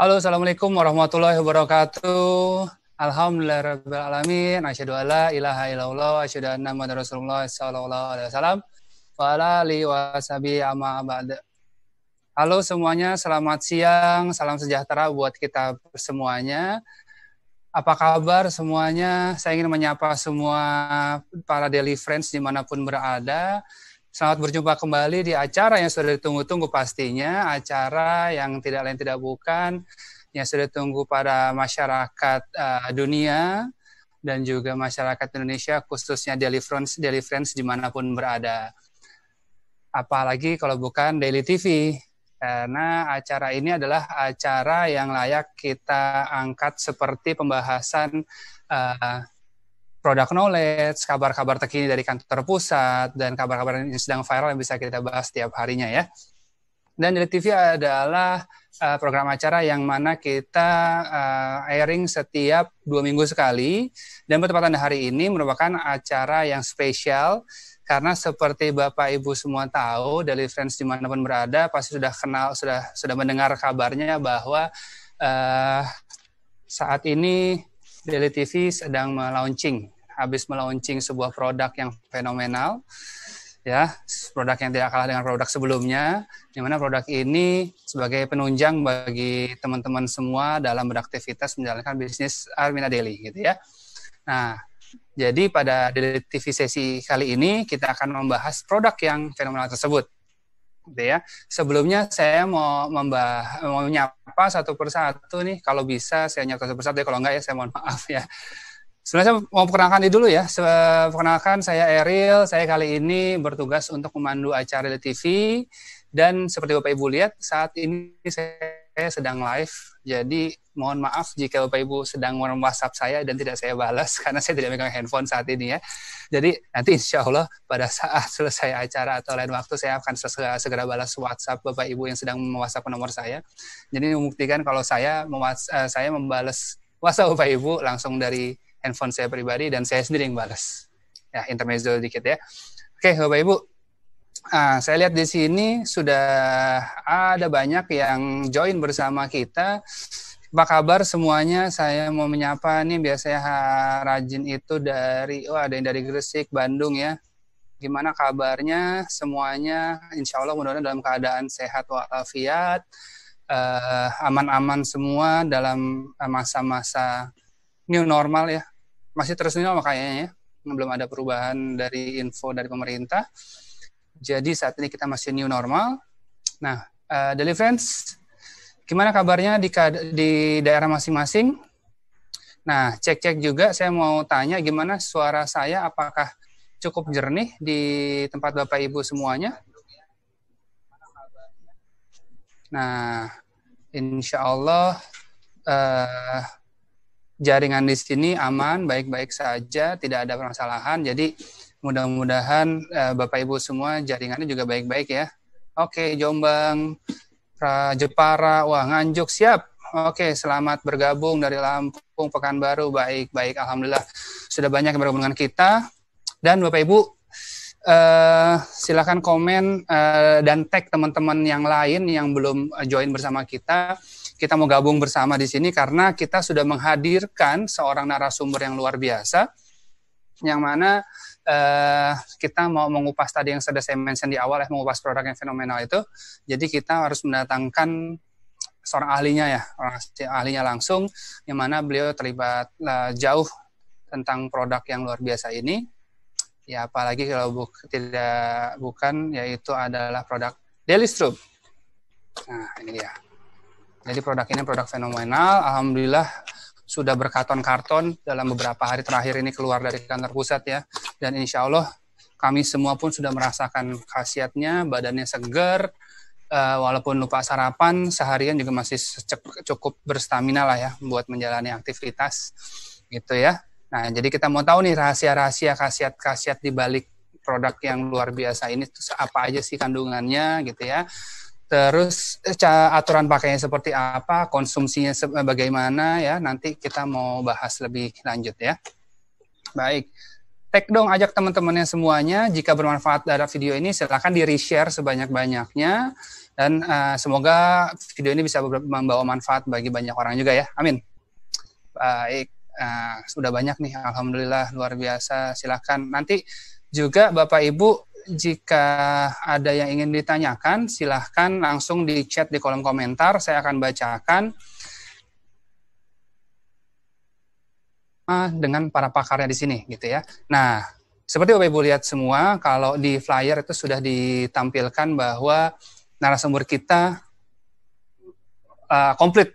Halo, Assalamualaikum warahmatullahi wabarakatuh. Alhamdulillahirrahmanirrahim. Asyhadu an la ilaha illallah wa asyhadu anna Muhammadar Rasulullah sallallahu alaihi wasallam. Wa ala alihi washabihi amma ba'd. Halo semuanya, selamat siang, salam sejahtera buat kita semuanya. Apa kabar semuanya? Saya ingin menyapa semua para Daily Friends dimanapun berada. Selamat berjumpa kembali di acara yang sudah ditunggu-tunggu pastinya, acara yang tidak lain tidak bukan, yang sudah ditunggu pada masyarakat dunia dan juga masyarakat Indonesia, khususnya Daily Friends dimanapun berada. Apalagi kalau bukan Daily TV, karena acara ini adalah acara yang layak kita angkat seperti pembahasan product knowledge, kabar-kabar terkini dari kantor pusat, dan kabar-kabar yang sedang viral yang bisa kita bahas setiap harinya ya. Dan Daily TV adalah program acara yang mana kita airing setiap 2 minggu sekali, dan bertepatan hari ini merupakan acara yang spesial, karena seperti Bapak Ibu semua tahu, Daily Friends dimanapun berada, pasti sudah kenal, sudah mendengar kabarnya bahwa saat ini Daily TV sedang habis melaunching sebuah produk yang fenomenal, ya, produk yang tidak kalah dengan produk sebelumnya, di mana produk ini sebagai penunjang bagi teman-teman semua dalam beraktivitas menjalankan bisnis Armina Daily, gitu ya. Nah, jadi pada Daily TV sesi kali ini kita akan membahas produk yang fenomenal tersebut. Gitu ya. Sebelumnya saya mau menyapa satu persatu nih, kalau bisa saya nyapa satu persatu ya, kalau enggak ya saya mohon maaf ya. Sebenarnya saya mau perkenalkan dulu ya. Perkenalkan, saya Eril, saya kali ini bertugas untuk memandu acara di TV, dan seperti Bapak Ibu lihat saat ini saya sedang live, jadi mohon maaf jika Bapak Ibu sedang WhatsApp saya dan tidak saya balas karena saya tidak megang handphone saat ini ya. Jadi nanti insya Allah pada saat selesai acara atau lain waktu saya akan segera balas WhatsApp Bapak Ibu yang sedang WhatsApp nomor saya. Jadi membuktikan kalau saya membalas WhatsApp Bapak Ibu langsung dari handphone saya pribadi dan saya sendiri yang balas. Ya, intermezzo dikit ya. Oke, Bapak Ibu. Saya lihat di sini sudah ada banyak yang join bersama kita. Apa kabar semuanya? Saya mau menyapa nih, biasanya rajin itu ada yang dari Gresik, Bandung ya. Gimana kabarnya semuanya? Insya Allah mudah-mudahan dalam keadaan sehat walafiat, aman-aman semua dalam masa-masa new normal ya. Masih terus new normal kayaknya ya. Belum ada perubahan dari info dari pemerintah. Jadi saat ini kita masih new normal. Nah, Daily Friends, gimana kabarnya di daerah masing-masing? Nah, cek-cek juga, saya mau tanya gimana suara saya, apakah cukup jernih di tempat Bapak Ibu semuanya? Nah, insya Allah jaringan di sini aman, baik-baik saja, tidak ada permasalahan. Jadi mudah-mudahan Bapak Ibu semua jaringannya juga baik-baik ya. Oke, Jombang, Jepara, wah Nganjuk siap. Oke, selamat bergabung dari Lampung, Pekanbaru, baik-baik. Alhamdulillah sudah banyak yang bergabung dengan kita. Dan Bapak Ibu silakan komen dan tag teman-teman yang lain yang belum join bersama kita. Kita mau gabung bersama di sini karena kita sudah menghadirkan seorang narasumber yang luar biasa, yang mana kita mau mengupas tadi yang sudah saya mention di awal ya, mengupas produk yang fenomenal itu. Jadi kita harus mendatangkan seorang ahlinya ya, orang ahlinya langsung, yang mana beliau terlibat jauh tentang produk yang luar biasa ini. Ya apalagi kalau bukan, yaitu adalah produk Daily Stroop. Nah ini dia. Jadi produk ini produk fenomenal, alhamdulillah sudah berkarton-karton dalam beberapa hari terakhir ini keluar dari kantor pusat ya. Dan insya Allah kami semua pun sudah merasakan khasiatnya, badannya segar, walaupun lupa sarapan, seharian juga masih cukup berstamina lah ya buat menjalani aktivitas gitu ya. Nah jadi kita mau tahu nih rahasia-rahasia, khasiat-khasiat di balik produk yang luar biasa ini, apa aja sih kandungannya gitu ya. Terus aturan pakainya seperti apa, konsumsinya bagaimana ya, nanti kita mau bahas lebih lanjut ya. Baik, tag dong, ajak teman-temannya semuanya. Jika bermanfaat dari video ini, silakan di-reshare sebanyak-banyaknya. Dan semoga video ini bisa membawa manfaat bagi banyak orang juga ya. Amin. Baik, sudah banyak nih, alhamdulillah, luar biasa. Silakan nanti juga Bapak Ibu jika ada yang ingin ditanyakan, silahkan langsung di chat di kolom komentar. Saya akan bacakan dengan para pakarnya di sini, gitu ya. Nah, seperti Bapak Ibu lihat semua, kalau di flyer itu sudah ditampilkan bahwa narasumber kita komplit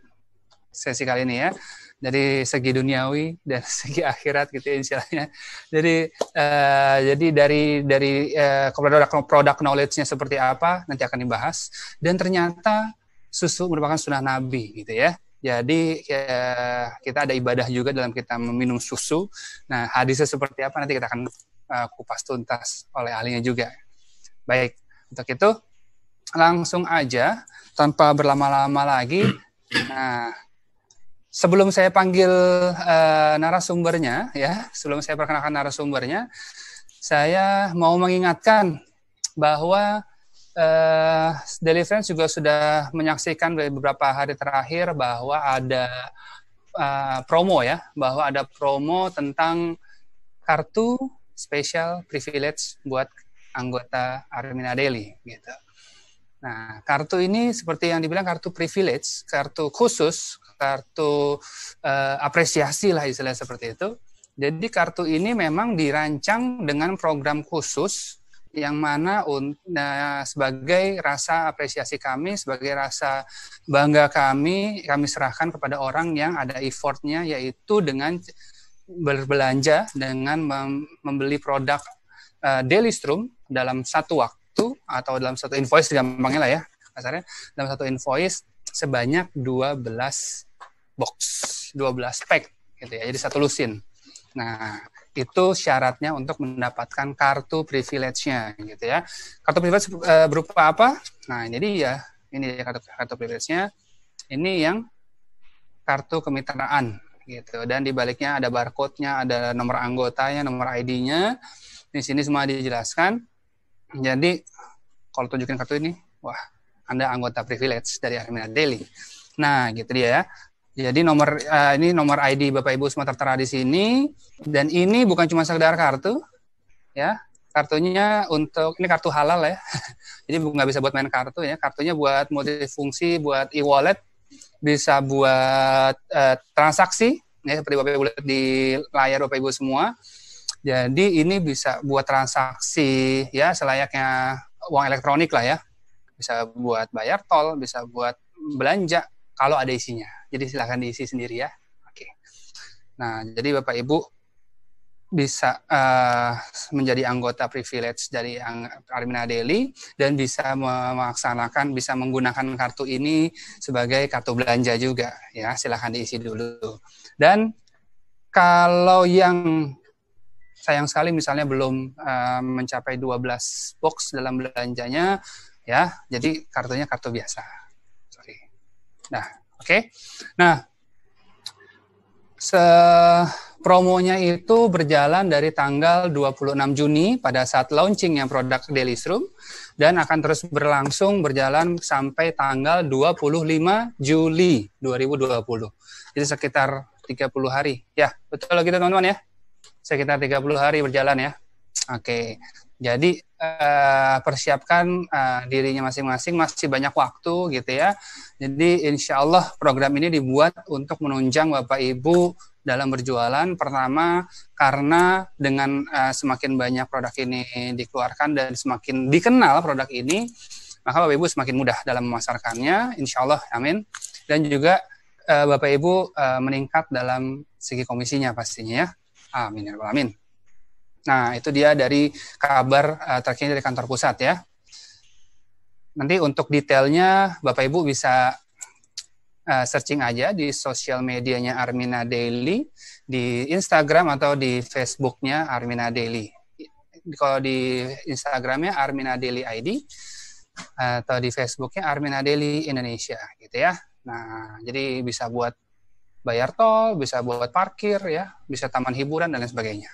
sesi kali ini ya. Dari segi duniawi dan segi akhirat gitu ya istilahnya. Jadi dari produk knowledge-nya seperti apa nanti akan dibahas, dan ternyata susu merupakan sunnah Nabi gitu ya. Jadi kita ada ibadah juga dalam kita meminum susu. Nah, hadisnya seperti apa nanti kita akan kupas tuntas oleh ahlinya juga. Baik, untuk itu langsung aja tanpa berlama-lama lagi. Nah, sebelum saya panggil narasumbernya, ya, sebelum saya perkenalkan narasumbernya, saya mau mengingatkan bahwa Daily Friends juga sudah menyaksikan beberapa hari terakhir bahwa ada promo ya, bahwa ada promo tentang kartu special privilege buat anggota Armina Daily, gitu. Nah, kartu ini seperti yang dibilang kartu privilege, kartu khusus, kartu apresiasi lah istilahnya seperti itu. Jadi kartu ini memang dirancang dengan program khusus yang mana sebagai rasa apresiasi kami, sebagai rasa bangga kami serahkan kepada orang yang ada effortnya, yaitu dengan berbelanja, dengan membeli produk Daily Strum dalam satu waktu atau dalam satu invoice, gampangnya lah ya, kasarnya dalam satu invoice sebanyak 12 box, 12 pack gitu ya, jadi satu lusin. Nah, itu syaratnya untuk mendapatkan kartu privilege-nya gitu ya. Kartu privilege berupa apa? Nah, jadi ya ini kartu privilege-nya. Ini yang kartu kemitraan gitu, dan di baliknya ada barcode-nya, ada nomor anggotanya, nomor ID-nya. Di sini semua dijelaskan. Jadi kalau tunjukin kartu ini, wah, Anda anggota privilege dari Armina Daily. Nah, gitu dia ya. Jadi ini nomor ID Bapak Ibu semua tertera di sini, dan ini bukan cuma sekedar kartu ya. Kartunya ini kartu halal ya. Jadi nggak bisa buat main kartu ya. Kartunya buat multifungsi, buat e-wallet, bisa buat transaksi ya, seperti Bapak Ibu lihat di layar Bapak Ibu semua. Jadi ini bisa buat transaksi ya selayaknya uang elektronik lah ya. Bisa buat bayar tol, bisa buat belanja kalau ada isinya. Jadi silakan diisi sendiri ya. Oke. Nah, jadi Bapak Ibu bisa menjadi anggota privilege dari Armina Daily dan bisa bisa menggunakan kartu ini sebagai kartu belanja juga ya. Silakan diisi dulu. Dan kalau yang sayang sekali misalnya belum mencapai 12 box dalam belanjanya ya, jadi kartunya kartu biasa. Sorry. Nah, oke. Nah, promonya itu berjalan dari tanggal 26 Juni pada saat launchingnya produk Daily Strum, dan akan terus berjalan sampai tanggal 25 Juli 2020. Jadi sekitar 30 hari. Ya, betul gitu teman-teman ya? Sekitar 30 hari berjalan ya. Oke. Jadi persiapkan dirinya masing-masing, masih banyak waktu gitu ya. Jadi insya Allah program ini dibuat untuk menunjang Bapak Ibu dalam berjualan. Pertama, karena dengan semakin banyak produk ini dikeluarkan dan semakin dikenal produk ini, maka Bapak Ibu semakin mudah dalam memasarkannya, insya Allah, amin. Dan juga Bapak Ibu meningkat dalam segi komisinya pastinya ya. Amin ya rabbal alamin. Nah, itu dia dari kabar terkini dari kantor pusat ya. Nanti untuk detailnya Bapak Ibu bisa searching aja di sosial medianya Armina Daily, di Instagram atau di Facebooknya Armina Daily. Kalau di Instagramnya Armina Daily ID, atau di Facebooknya Armina Daily Indonesia gitu ya. Nah, jadi bisa buat bayar tol, bisa buat parkir ya, bisa taman hiburan dan lain sebagainya.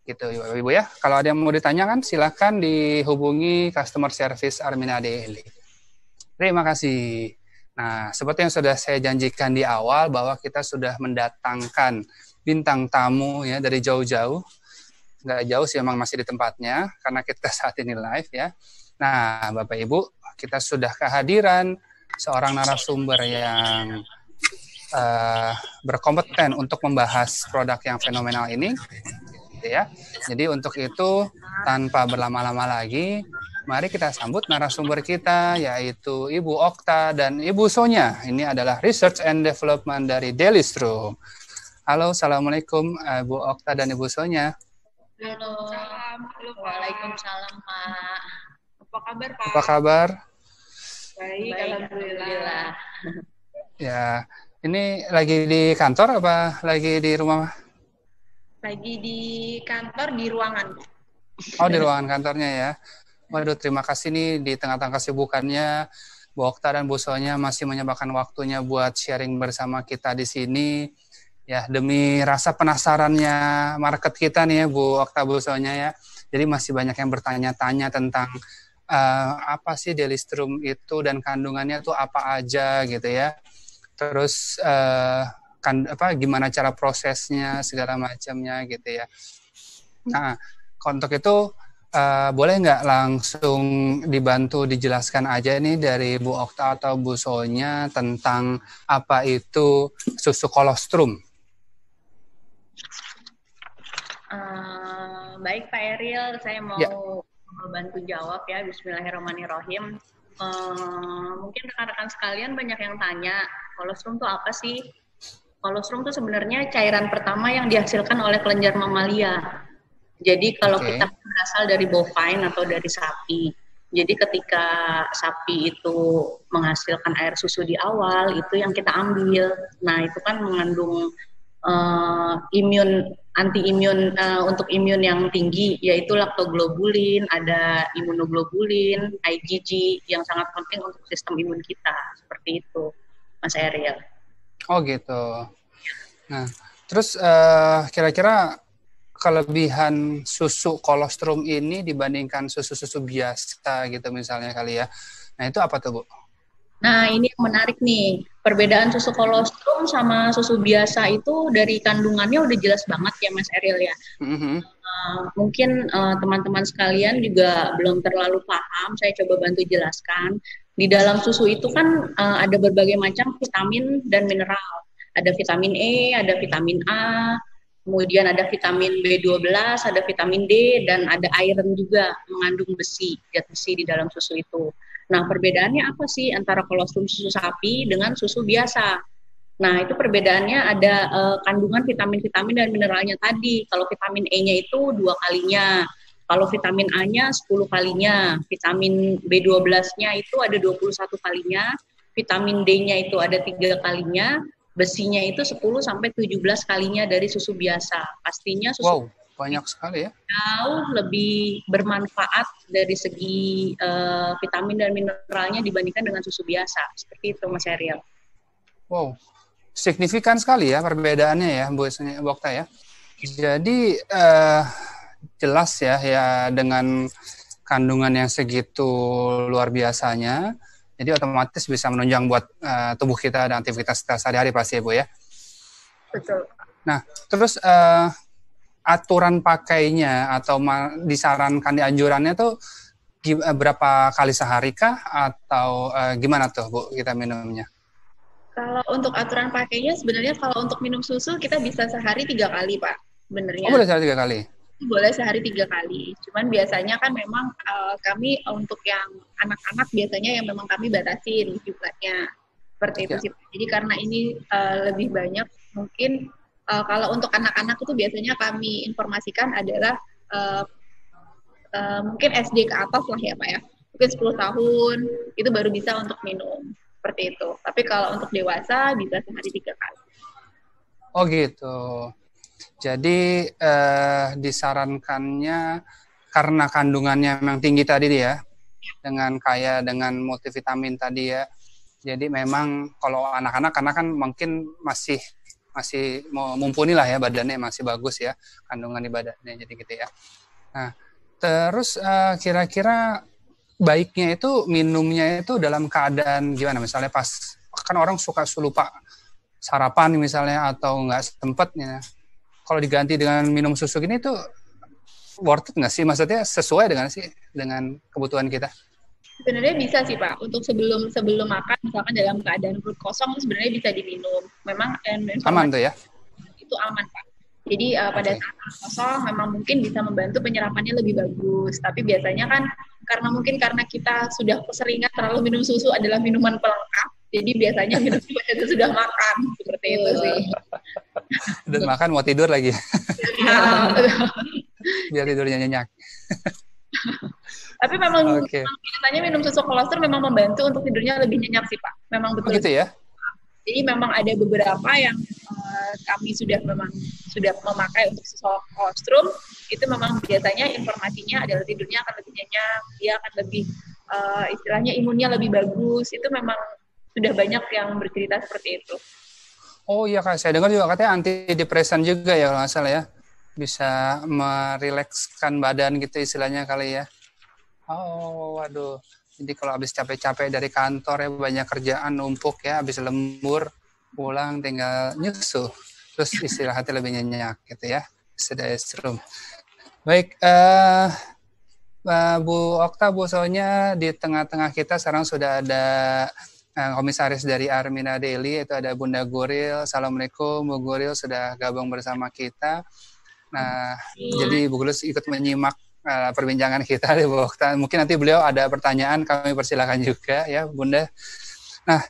Gitu Bapak Ibu ya. Kalau ada yang mau ditanyakan silahkan dihubungi customer service Armina Daily. Terima kasih. Nah, seperti yang sudah saya janjikan di awal bahwa kita sudah mendatangkan bintang tamu ya dari jauh-jauh. Nggak jauh sih, memang masih di tempatnya karena kita saat ini live ya. Nah, Bapak Ibu, kita sudah kehadiran seorang narasumber yang berkompeten untuk membahas produk yang fenomenal ini, gitu ya. Jadi untuk itu, tanpa berlama-lama lagi, mari kita sambut narasumber kita, yaitu Ibu Okta dan Ibu Sonya. Ini adalah Research and Development dari Delistrum. Halo, Assalamualaikum Ibu Okta dan Ibu Sonya. Halo. Waalaikumsalam, Pak. Apa kabar, Pak? Apa kabar? Baik, alhamdulillah. Ya, ini lagi di kantor apa lagi di rumah? Lagi di kantor, di ruangan. Oh, di ruangan kantornya ya. Waduh, terima kasih nih di tengah-tengah kesibukannya Bu Okta dan Bu Sonya masih menyempatkan waktunya buat sharing bersama kita di sini. Ya, demi rasa penasarannya market kita nih ya Bu Okta, Bu Sonya ya. Jadi masih banyak yang bertanya-tanya tentang apa sih Delistrum itu dan kandungannya tuh apa aja gitu ya. Terus gimana cara prosesnya segala macamnya gitu ya. Nah, untuk itu boleh nggak langsung dibantu dijelaskan aja nih dari Bu Okta atau Bu Sonya tentang apa itu susu kolostrum? Baik Pak Eril, saya mau bantu jawab ya. Bismillahirrahmanirrahim. Mungkin rekan-rekan sekalian banyak yang tanya, kolostrum itu apa sih? Kolostrum itu sebenarnya cairan pertama yang dihasilkan oleh kelenjar mamalia. Jadi kalau kita berasal dari bovine atau dari sapi, jadi ketika sapi itu menghasilkan air susu di awal, itu yang kita ambil. Nah itu kan mengandung anti-imun untuk imun yang tinggi, yaitu laktoglobulin, ada imunoglobulin, IgG yang sangat penting untuk sistem imun kita. Seperti itu, Mas Eril. Oh gitu. Nah, terus kira-kira kelebihan susu kolostrum ini dibandingkan susu-susu biasa gitu misalnya kali ya. Nah, itu apa tuh, Bu? Nah, ini yang menarik nih. Perbedaan susu kolostrum sama susu biasa itu dari kandungannya udah jelas banget ya, Mas Eril ya. Mungkin teman-teman sekalian juga belum terlalu paham, saya coba bantu jelaskan. Di dalam susu itu kan ada berbagai macam vitamin dan mineral. Ada vitamin E, ada vitamin A, kemudian ada vitamin B12, ada vitamin D, dan ada iron juga, mengandung besi, zat besi di dalam susu itu. Nah, perbedaannya apa sih antara kolostrum susu sapi dengan susu biasa? Nah, itu perbedaannya ada kandungan vitamin-vitamin dan mineralnya tadi. Kalau vitamin E-nya itu 2 kalinya, kalau vitamin A-nya 10 kalinya, vitamin B12-nya itu ada 21 kalinya, vitamin D-nya itu ada 3 kalinya, besinya itu 10 sampai 17 kalinya dari susu biasa. Pastinya susu banyak sekali ya. Jauh lebih bermanfaat dari segi vitamin dan mineralnya dibandingkan dengan susu biasa. Seperti itu, Mas Ariel. Wow, signifikan sekali ya perbedaannya ya, Bu Okta ya. Jadi jelas ya dengan kandungan yang segitu luar biasanya, jadi otomatis bisa menunjang buat tubuh kita dan aktivitas kita sehari-hari pasti ya, Bu ya. Betul. Nah, terus aturan pakainya atau disarankan dianjurannya tuh berapa kali sehari kah atau gimana tuh Bu kita minumnya? Kalau untuk aturan pakainya sebenarnya kalau untuk minum susu kita bisa sehari 3 kali Pak sebenarnya. Oh boleh sehari 3 kali? Boleh sehari 3 kali. Cuman biasanya kan memang kami untuk yang anak-anak biasanya yang memang kami batasin jumlahnya. Seperti itu sih. Jadi karena ini lebih banyak mungkin kalau untuk anak-anak itu biasanya kami informasikan adalah mungkin SD ke atas lah ya Pak ya. Mungkin 10 tahun itu baru bisa untuk minum. Seperti itu. Tapi kalau untuk dewasa bisa sehari 3 kali. Oh gitu. Jadi disarankannya karena kandungannya memang tinggi tadi ya. Dengan kaya dengan multivitamin tadi ya. Jadi memang kalau anak-anak karena kan mungkin masih mumpuni lah ya badannya, masih bagus ya kandungan di badannya, jadi gitu ya. Nah terus kira-kira baiknya itu minumnya itu dalam keadaan gimana? Misalnya pas kan orang suka lupa sarapan misalnya atau nggak sempet ya. Kalau diganti dengan minum susu gini tuh worth it nggak sih? Maksudnya sesuai dengan kebutuhan kita? Sebenarnya bisa sih Pak. Untuk sebelum makan, misalkan dalam keadaan perut kosong sebenarnya bisa diminum. Memang aman tuh ya? Itu aman Pak. Jadi pada saat kosong memang mungkin bisa membantu penyerapannya lebih bagus. Tapi biasanya kan karena kita sudah keseringan terlalu minum susu adalah minuman pelengkap. Jadi biasanya minum itu sudah makan seperti itu sih. Dan makan mau tidur lagi. Biar tidurnya nyenyak. Tapi memang biasanya minum susu kolostrum memang membantu untuk tidurnya lebih nyenyak sih Pak. Memang betul. Gitu ya? Jadi memang ada beberapa yang kami sudah memakai untuk susu kolostrum, itu memang biasanya informasinya adalah tidurnya akan lebih nyenyak, dia akan lebih istilahnya imunnya lebih bagus. Itu memang sudah banyak yang bercerita seperti itu. Oh iya Kak, saya dengar juga katanya antidepresan juga ya kalau nggak salah ya. Bisa merilekskan badan gitu istilahnya kali ya. Oh waduh. Jadi kalau habis capek-capek dari kantor ya banyak kerjaan numpuk ya, habis lembur pulang tinggal nyusu, terus istirahatnya lebih nyenyak gitu ya. Sedestrum. Baik, Bu Okta, Bu Sonya di tengah-tengah kita sekarang sudah ada komisaris dari Armina Daily, itu ada Bunda Guril. Assalamualaikum Bu Guril, sudah gabung bersama kita. Nah, jadi Bu Guril ikut menyimak perbincangan kita di Bu Okta. Mungkin nanti beliau ada pertanyaan, kami persilakan juga ya Bunda. Nah,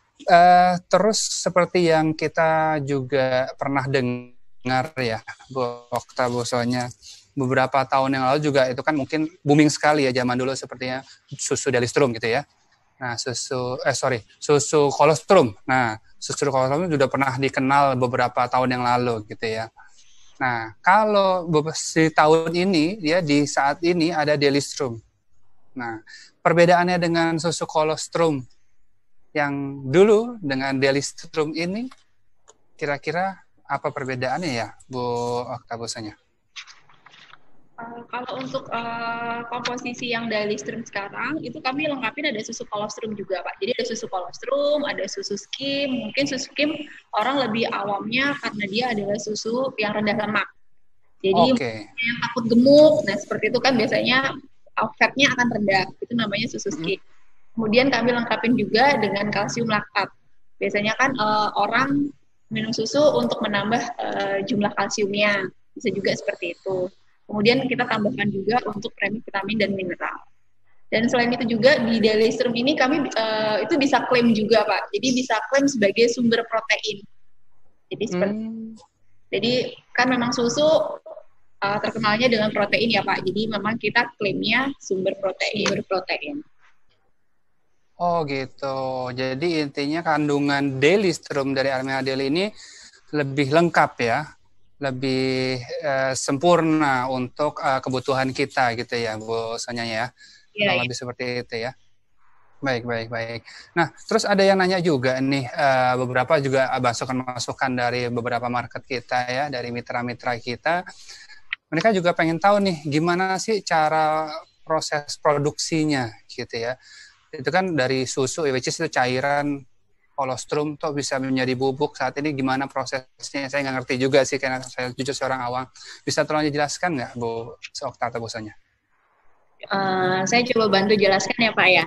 terus seperti yang kita juga pernah dengar ya Bu Okta, Bu Sonya, beberapa tahun yang lalu juga itu kan mungkin booming sekali ya zaman dulu sepertinya susu Delistrum gitu ya. Nah, susu kolostrum. Nah, susu kolostrum sudah pernah dikenal beberapa tahun yang lalu gitu ya. Nah, kalau di tahun ini, ya di saat ini ada Delistrum. Nah, perbedaannya dengan susu kolostrum yang dulu dengan Delistrum ini, kira-kira apa perbedaannya ya, Bu Okta, Bu Sonya? Kalau untuk komposisi yang Delistrum sekarang, itu kami lengkapin ada susu kolostrum juga, Pak. Jadi ada susu kolostrum, ada susu skim. Mungkin susu skim orang lebih awamnya karena dia adalah susu yang rendah lemak. Jadi yang takut gemuk, nah seperti itu kan biasanya fat-nya akan rendah. Itu namanya susu skim. Kemudian kami lengkapin juga dengan kalsium laktat. Biasanya kan orang minum susu untuk menambah jumlah kalsiumnya. Bisa juga seperti itu. Kemudian kita tambahkan juga untuk premix vitamin dan mineral. Dan selain itu juga di Delistrum ini kami itu bisa klaim juga Pak. Jadi bisa klaim sebagai sumber protein. Jadi jadi kan memang susu terkenalnya dengan protein ya Pak. Jadi memang kita klaimnya sumber protein. Oh gitu. Jadi intinya kandungan Delistrum dari Armina Daily ini lebih lengkap ya. Lebih sempurna untuk kebutuhan kita gitu ya Bu Sonya ya. Kalau lebih seperti itu ya. Baik. Nah, terus ada yang nanya juga nih, beberapa juga masukan dari beberapa market kita ya, dari mitra-mitra kita. Mereka juga pengen tahu nih gimana sih cara proses produksinya gitu ya. Itu kan dari susu, which is itu cairan kolostrum tuh bisa menjadi bubuk. Saat ini gimana prosesnya? Saya nggak ngerti juga sih karena saya jujur seorang awam. Bisa tolong dijelaskan nggak Bu Okta atau Bu Sonya? Saya coba bantu jelaskan ya Pak ya.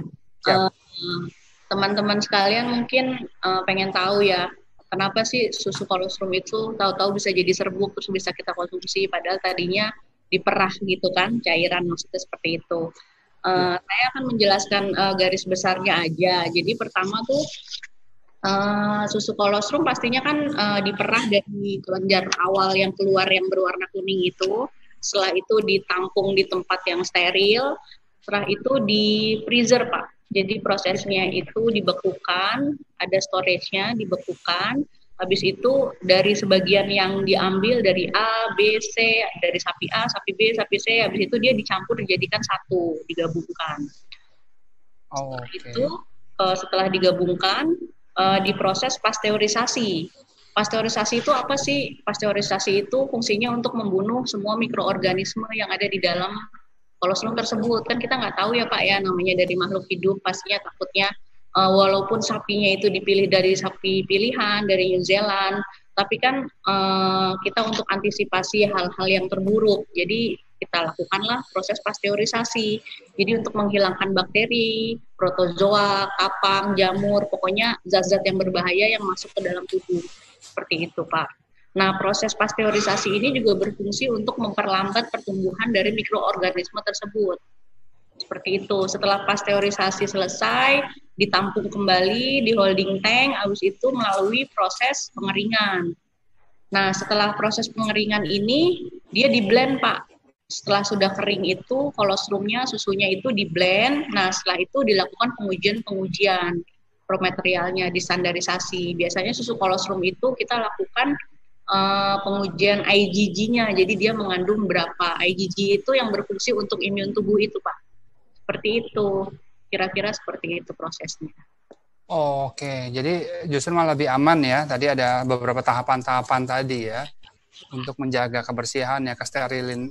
Teman-teman sekalian mungkin pengen tahu ya, kenapa sih susu kolostrum itu tahu-tahu bisa jadi serbuk terus bisa kita konsumsi padahal tadinya diperah gitu kan, cairan maksudnya seperti itu. Saya akan menjelaskan garis besarnya aja. Jadi pertama tuh susu kolostrum pastinya kan diperah dari kelenjar awal yang keluar yang berwarna kuning itu. Setelah itu ditampung di tempat yang steril. Setelah itu di freezer Pak. Jadi prosesnya itu dibekukan, ada storage-nya dibekukan. Habis itu dari sebagian yang diambil dari A, B, C, dari sapi A, sapi B, sapi C, habis itu dia dicampur dijadikan satu, digabungkan. Setelah itu setelah digabungkan diproses pasteurisasi. Pasteurisasi itu apa sih? Pasteurisasi itu fungsinya untuk membunuh semua mikroorganisme yang ada di dalam kolostrum tersebut. Kan kita nggak tahu ya Pak ya, namanya dari makhluk hidup, pastinya takutnya walaupun sapinya itu dipilih dari sapi pilihan dari New Zealand, tapi kan kita untuk antisipasi hal-hal yang terburuk, jadi kita lakukanlah proses pasteurisasi. Jadi untuk menghilangkan bakteri, protozoa, kapang, jamur, pokoknya zat-zat yang berbahaya yang masuk ke dalam tubuh. Seperti itu Pak. Nah, proses pasteurisasi ini juga berfungsi untuk memperlambat pertumbuhan dari mikroorganisme tersebut. Seperti itu. Setelah pasteurisasi selesai, ditampung kembali di holding tank, habis itu melalui proses pengeringan. Nah, setelah proses pengeringan ini, dia di-blend, Pak. Setelah sudah kering itu, kolostrumnya, susunya itu di-blend. Nah, setelah itu dilakukan pengujian raw materialnya, distandarisasi. Biasanya susu kolostrum itu kita lakukan pengujian IgG-nya, jadi dia mengandung berapa. IgG itu yang berfungsi untuk imun tubuh itu, Pak. Seperti itu, kira-kira seperti itu prosesnya. Oke, jadi justru malah lebih aman ya. Tadi ada beberapa tahapan-tahapan tadi ya, untuk menjaga kebersihannya,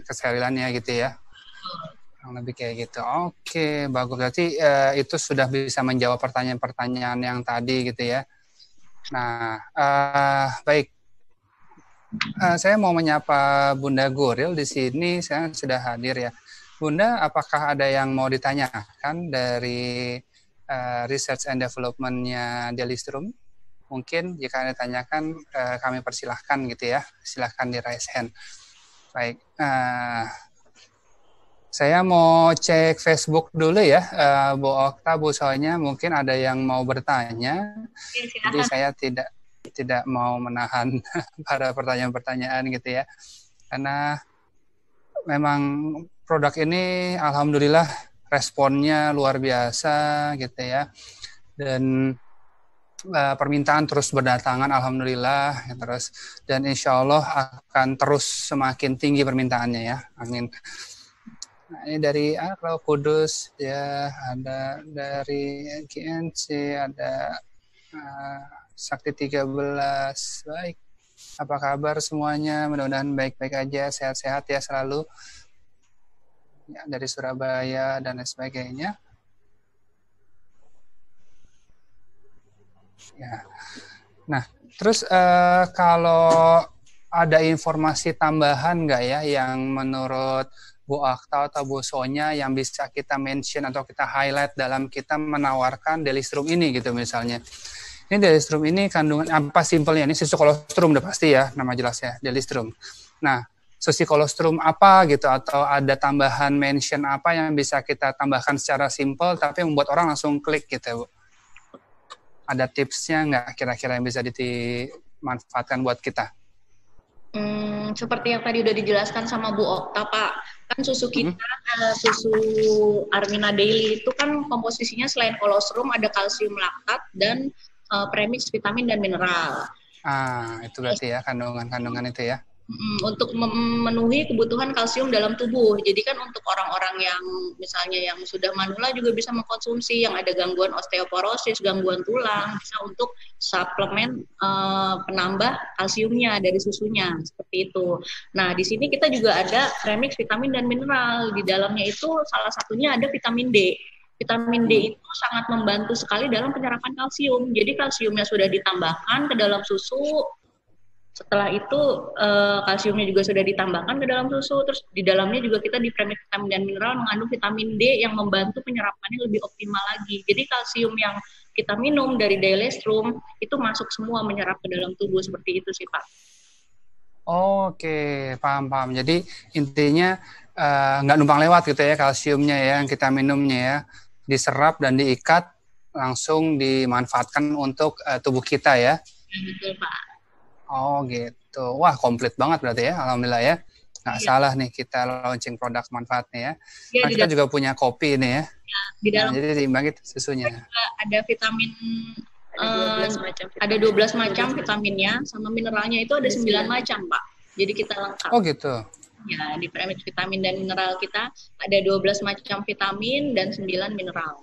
kesterilannya gitu ya. Lebih kayak gitu. Oke, bagus. Berarti itu sudah bisa menjawab pertanyaan-pertanyaan yang tadi gitu ya. Nah, baik. Saya mau menyapa Bunda Guril di sini, saya sudah hadir ya. Bunda, apakah ada yang mau ditanyakan dari research and development-nya Delistrum? Mungkin jika ada ditanyakan, kami persilahkan gitu ya. Silahkan di raise hand. Baik, saya mau cek Facebook dulu ya, Bu Okta, Bu Sonya, mungkin ada yang mau bertanya. Jadi saya tidak mau menahan pada pertanyaan-pertanyaan gitu ya. Karena memang produk ini alhamdulillah responnya luar biasa gitu ya. Dan permintaan terus berdatangan alhamdulillah terus, dan insya Allah akan terus semakin tinggi permintaannya ya. Amin. Nah, ini dari Arlo Kudus ya, ada dari GNC, ada Sakti 13. Baik, apa kabar semuanya? Mudah-mudahan baik-baik aja, sehat-sehat ya selalu. Ya, dari Surabaya dan lain sebagainya. Ya. Nah, terus kalau ada informasi tambahan nggak ya yang menurut Bu Okta atau Bu Sonya yang bisa kita mention atau kita highlight dalam kita menawarkan Delistrum ini gitu misalnya. Ini Delistrum ini kandungan apa simpelnya? Ini susu kolostrum udah pasti ya, nama jelasnya Delistrum. Nah, susu kolostrum apa gitu, atau ada tambahan mention apa yang bisa kita tambahkan secara simpel tapi membuat orang langsung klik gitu, Bu? Ada tipsnya nggak kira-kira yang bisa dimanfaatkan buat kita? Seperti yang tadi udah dijelaskan sama Bu Okta, Pak. Kan susu kita, susu Armina Daily itu kan komposisinya selain kolostrum ada kalsium laktat dan premix vitamin dan mineral. Itu berarti ya kandungan-kandungan itu ya. Untuk memenuhi kebutuhan kalsium dalam tubuh. Jadi kan untuk orang-orang yang misalnya yang sudah manula juga bisa mengkonsumsi, yang ada gangguan osteoporosis, gangguan tulang, bisa untuk suplemen penambah kalsiumnya dari susunya, seperti itu. Nah, di sini kita juga ada premix vitamin dan mineral. Di dalamnya itu salah satunya ada vitamin D. Vitamin D itu sangat membantu sekali dalam penyerapan kalsium. Jadi kalsiumnya sudah ditambahkan ke dalam susu. Setelah itu kalsiumnya juga sudah ditambahkan ke dalam susu. Terus di dalamnya juga kita di premix vitamin dan mineral mengandung vitamin D yang membantu penyerapannya lebih optimal lagi. Jadi kalsium yang kita minum dari Delistrum itu masuk semua menyerap ke dalam tubuh, seperti itu sih Pak. Oke, paham. Jadi intinya nggak numpang lewat gitu ya kalsiumnya ya yang kita minumnya ya. Diserap dan diikat langsung dimanfaatkan untuk tubuh kita ya. Betul Pak. Oh gitu. Wah komplit banget berarti ya. Alhamdulillah ya. Nggak salah nih kita launching produk manfaatnya ya. Nah, kita juga punya kopi nih ya. Di dalam jadi seimbang itu susunya. Ada vitamin ada 12 macam vitaminnya, sama mineralnya itu ada 9 macam Pak. Jadi kita lengkap. Oh gitu. Ya, di premix vitamin dan mineral kita ada 12 macam vitamin dan 9 mineral.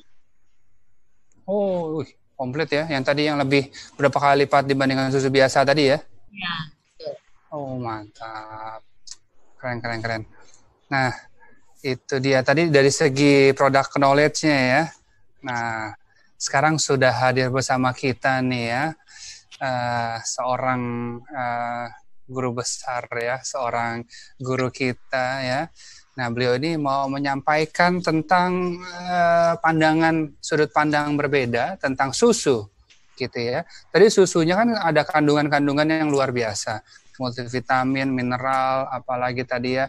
Oh, komplit ya. Yang tadi yang lebih berapa kali lipat dibandingkan susu biasa tadi ya? Ya, betul. Oh, mantap. Keren. Nah, Itu dia tadi dari segi produk knowledge-nya ya. Nah, sekarang sudah hadir bersama kita nih ya, seorang guru besar ya, seorang guru kita ya. Nah, beliau ini mau menyampaikan tentang pandangan, sudut pandang berbeda tentang susu gitu ya. Tadi susunya kan ada kandungan-kandungan yang luar biasa. Multivitamin, mineral, apalagi tadi ya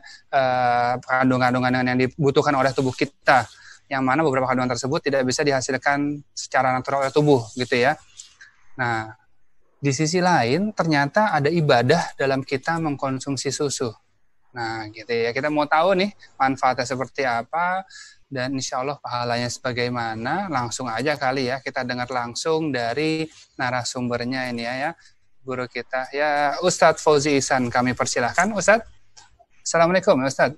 kandungan-kandungan yang dibutuhkan oleh tubuh kita, yang mana beberapa kandungan tersebut tidak bisa dihasilkan secara natural oleh tubuh gitu ya. Nah, di sisi lain ternyata ada ibadah dalam kita mengkonsumsi susu. Nah gitu ya, kita mau tahu nih manfaatnya seperti apa dan insya Allah pahalanya sebagaimana. Langsung aja kali ya kita dengar langsung dari narasumbernya ini ya. Guru kita ya, Ustadz Fauzi Ihsan, kami persilahkan Ustadz. Assalamualaikum Ustadz.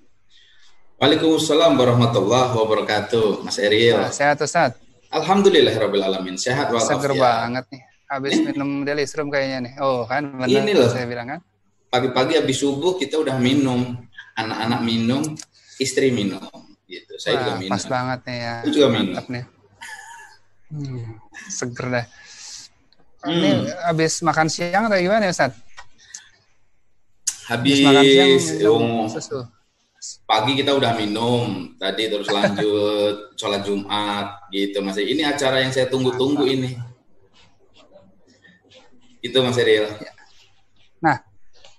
Waalaikumsalam warahmatullahi wabarakatuh, Mas Eril. Sehat Ustadz? Alhamdulillahirabbil alamin, sehat walafiat. Seger banget nih, habis minum Delistrum kayaknya nih. Oh kan benar ini loh, saya bilang kan. Pagi-pagi habis subuh kita udah minum, anak-anak minum, istri minum, gitu. Saya juga minum. Pas banget nih ya. Itu juga minum. Nih. Seger deh. Ini habis makan siang atau gimana ya, Ustaz? Habis makan siang susu. Pagi kita udah minum, tadi terus lanjut sholat Jumat gitu Mas. Ini acara yang saya tunggu-tunggu ini. Itu Mas Eril. Nah,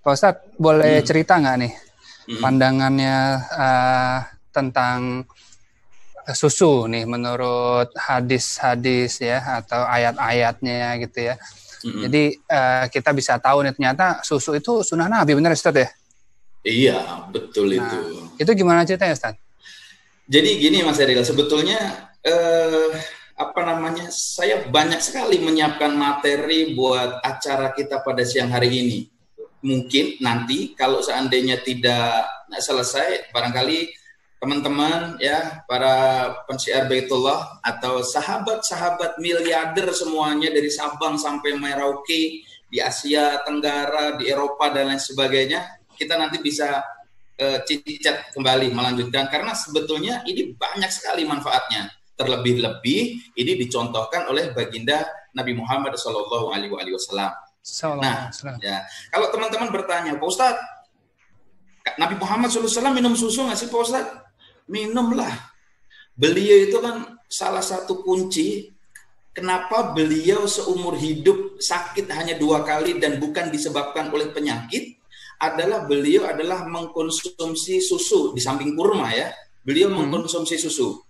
Pak Ustadz boleh cerita nggak nih pandangannya tentang susu nih menurut hadis-hadis ya atau ayat-ayatnya gitu ya. Jadi kita bisa tahu nih ternyata susu itu sunnah Nabi, benar Ustaz ya? Iya, betul itu. Itu gimana ceritanya Ustaz? Jadi gini Mas Eril, sebetulnya saya banyak sekali menyiapkan materi buat acara kita pada siang hari ini. Mungkin nanti kalau seandainya tidak selesai, barangkali teman-teman ya, para pensiar Baitullah atau sahabat-sahabat miliarder semuanya dari Sabang sampai Merauke di Asia Tenggara, di Eropa dan lain sebagainya, kita nanti bisa cicat kembali melanjutkan karena sebetulnya ini banyak sekali manfaatnya. Terlebih-lebih ini dicontohkan oleh baginda Nabi Muhammad SAW. Nah, ya, kalau teman-teman bertanya, Pak Ustadz, Nabi Muhammad SAW minum susu nggak sih Pak Ustadz? Minumlah. Beliau itu kan salah satu kunci kenapa beliau seumur hidup sakit hanya 2 kali dan bukan disebabkan oleh penyakit, adalah beliau adalah mengkonsumsi susu di samping kurma ya. Beliau mengkonsumsi susu.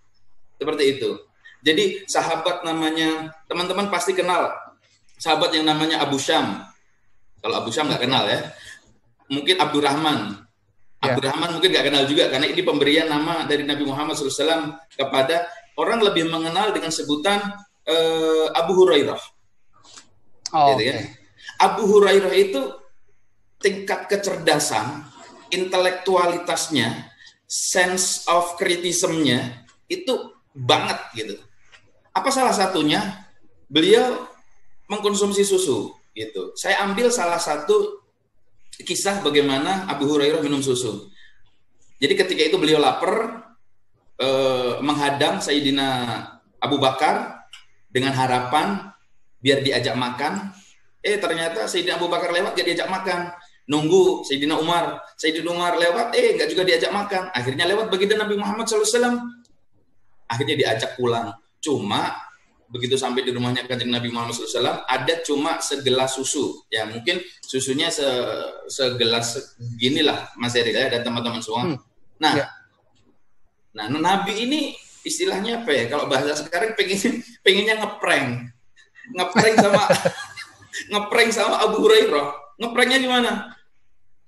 Seperti itu. Jadi sahabat namanya, teman-teman pasti kenal sahabat yang namanya Abu Syam. Kalau Abu Syam nggak kenal ya. Mungkin Abdurrahman. Abdurrahman mungkin nggak kenal juga karena ini pemberian nama dari Nabi Muhammad SAW kepada orang lebih mengenal dengan sebutan Abu Hurairah. Gitu kan? Abu Hurairah itu tingkat kecerdasan, intelektualitasnya, sense of criticism-nya itu banget gitu. Apa salah satunya? Beliau mengkonsumsi susu gitu. Saya ambil salah satu kisah bagaimana Abu Hurairah minum susu. Jadi ketika itu beliau lapar, menghadang Sayyidina Abu Bakar dengan harapan biar diajak makan. Ternyata Sayyidina Abu Bakar lewat gak diajak makan. Nunggu Sayyidina Umar lewat, gak juga diajak makan. Akhirnya lewat baginda Nabi Muhammad SAW. Akhirnya diajak pulang. Cuma begitu sampai di rumahnya Kanjeng Nabi Muhammad SAW, ada cuma segelas susu. Ya mungkin susunya segelas ginilah Mas Eri dan teman-teman semua. Nah, Nabi ini istilahnya apa ya? Kalau bahasa sekarang pengennya ngeprank sama Abu Hurairah. Ngepranknya gimana?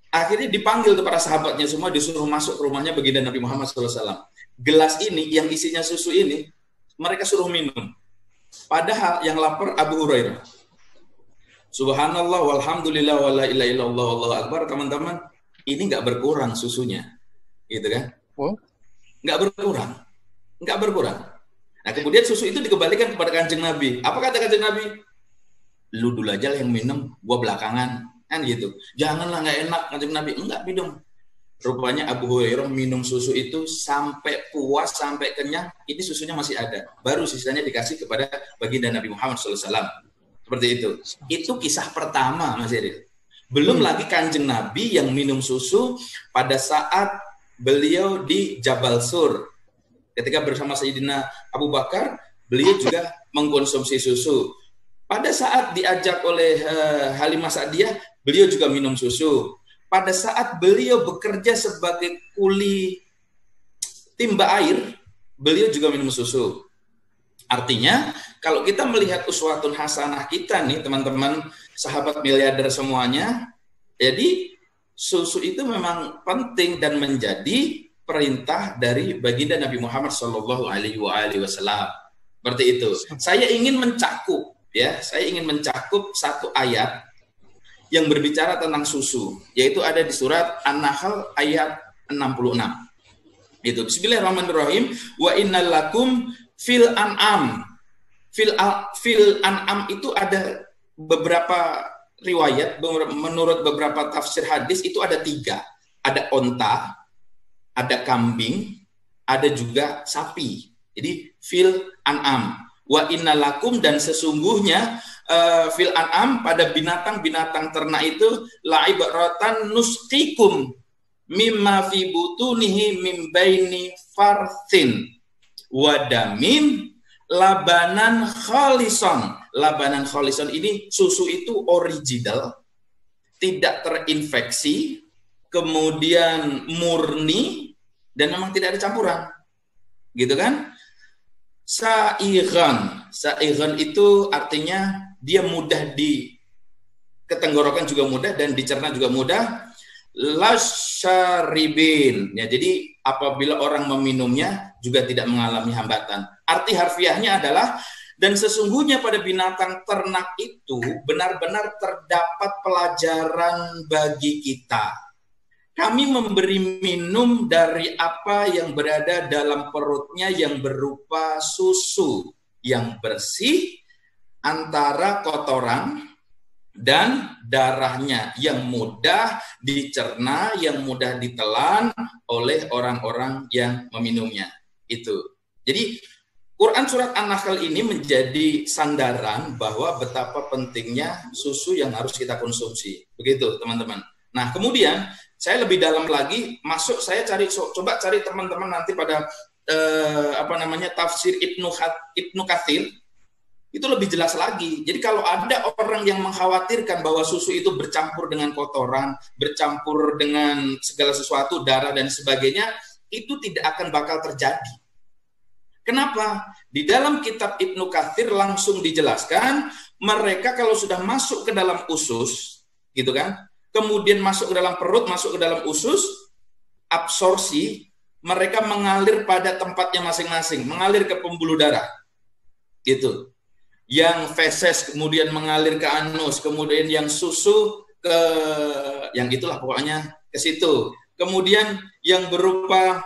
Akhirnya dipanggil tuh para sahabatnya semua, disuruh masuk ke rumahnya baginda Nabi Muhammad SAW. Gelas ini yang isinya susu ini mereka suruh minum. Padahal yang lapar Abu Hurairah. Subhanallah walhamdulillah wala ilaha illallah wallahu akbar, teman-teman. Ini nggak berkurang susunya. Gitu kan? Nggak berkurang. Nah, kemudian susu itu dikembalikan kepada Kanjeng Nabi. Apa kata Kanjeng Nabi? Lu dulu aja yang minum, gua belakangan. Kan gitu. Janganlah, nggak enak Kanjeng Nabi. Enggak, minum. Rupanya Abu Hurairah minum susu itu sampai puas, sampai kenyang, ini susunya masih ada. Baru sisanya dikasih kepada baginda Nabi Muhammad SAW. Seperti itu. Itu kisah pertama, Mas Eril. Belum lagi Kanjeng Nabi yang minum susu pada saat beliau di Jabal Sur. Ketika bersama Sayyidina Abu Bakar, beliau juga mengkonsumsi susu. Pada saat diajak oleh Halimah Sa'diyah, beliau juga minum susu. Pada saat beliau bekerja sebagai kuli timba air, beliau juga minum susu. Artinya, kalau kita melihat uswatun hasanah kita nih, teman-teman, sahabat miliarder semuanya, jadi susu itu memang penting dan menjadi perintah dari baginda Nabi Muhammad SAW. Seperti itu. Saya ingin mencakup, satu ayat yang berbicara tentang susu, yaitu ada di surat An-Nahl ayat 66. Itu Bismillahirrahmanirrahim. Wa innal lakum fil an'am. Fil an'am itu ada beberapa riwayat, menurut beberapa tafsir hadis itu ada 3. Ada onta, ada kambing, ada juga sapi. Jadi fil an'am. Wa innal lakum, dan sesungguhnya fil an'am, pada binatang-binatang ternak itu, la'ibratan nusqikum mimma fi butunihi mim baini farthin wadamin labanan khalison. Labanan khalison ini susu itu original, tidak terinfeksi, kemudian murni, dan memang tidak ada campuran. Gitu kan? Sa'iran itu artinya dia mudah di ketenggorokan juga mudah dan dicerna juga mudah. Lasyaribin, ya, jadi apabila orang meminumnya juga tidak mengalami hambatan. Arti harfiahnya adalah, dan sesungguhnya pada binatang ternak itu benar-benar terdapat pelajaran bagi kita. Kami memberi minum dari apa yang berada dalam perutnya yang berupa susu yang bersih antara kotoran dan darahnya yang mudah dicerna, yang mudah ditelan oleh orang-orang yang meminumnya. Itu. Jadi Quran surat An-Nahl ini menjadi sandaran bahwa betapa pentingnya susu yang harus kita konsumsi. Begitu, teman-teman. Nah, kemudian saya lebih dalam lagi masuk, saya coba cari teman-teman nanti pada tafsir Ibnu Katsir. Itu lebih jelas lagi. Jadi kalau ada orang yang mengkhawatirkan bahwa susu itu bercampur dengan kotoran, bercampur dengan segala sesuatu, darah dan sebagainya, itu tidak akan bakal terjadi. Kenapa? Di dalam kitab Ibnu Katsir langsung dijelaskan, mereka kalau sudah masuk ke dalam usus, gitu kan, kemudian masuk ke dalam perut, masuk ke dalam usus, absorpsi, mereka mengalir pada tempatnya masing-masing, mengalir ke pembuluh darah. Gitu. Yang feses kemudian mengalir ke anus, kemudian yang susu ke yang itulah pokoknya ke situ. Kemudian yang berupa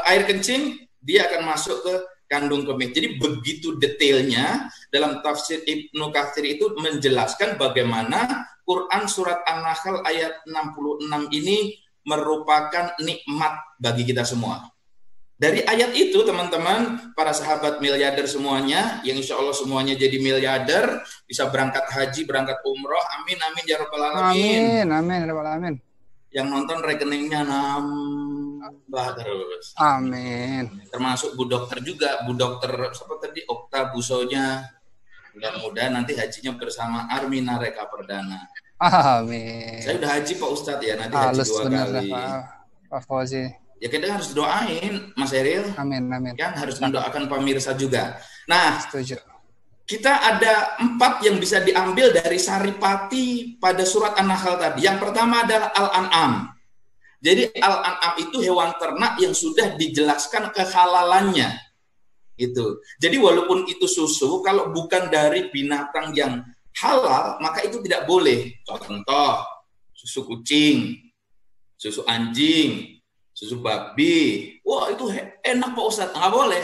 air kencing dia akan masuk ke kandung kemih. Jadi begitu detailnya dalam tafsir Ibnu Katsir itu menjelaskan bagaimana Quran surat An-Nahl ayat 66 ini merupakan nikmat bagi kita semua. Dari ayat itu, teman-teman, para sahabat miliarder semuanya, yang insya Allah semuanya jadi miliarder, bisa berangkat haji, berangkat umroh, amin, amin, ya rabbal alamin. Amin, amin, ya rabbal alamin. Yang nonton rekeningnya nambah terus. Amin. Termasuk Bu Dokter juga, Bu Dokter, siapa tadi, Okta Busonya. Mudah-mudahan nanti hajinya bersama Armina Reka Perdana. Amin. Saya udah haji Pak Ustadz ya, nanti haji 2 kali. Pak Fauzi. Ya kita harus doain, Mas Eril. Amin, amin. Kan harus mendoakan pemirsa juga. Nah, setuju. Kita ada 4 yang bisa diambil dari saripati pada surat An-Nahl tadi. Yang pertama adalah Al-An'am. Jadi Al-An'am itu hewan ternak yang sudah dijelaskan kehalalannya. Itu. Jadi walaupun itu susu, kalau bukan dari binatang yang halal, maka itu tidak boleh. Contoh, susu kucing, susu anjing, susu babi. Wah, itu enak Pak Ustadz. Nggak boleh.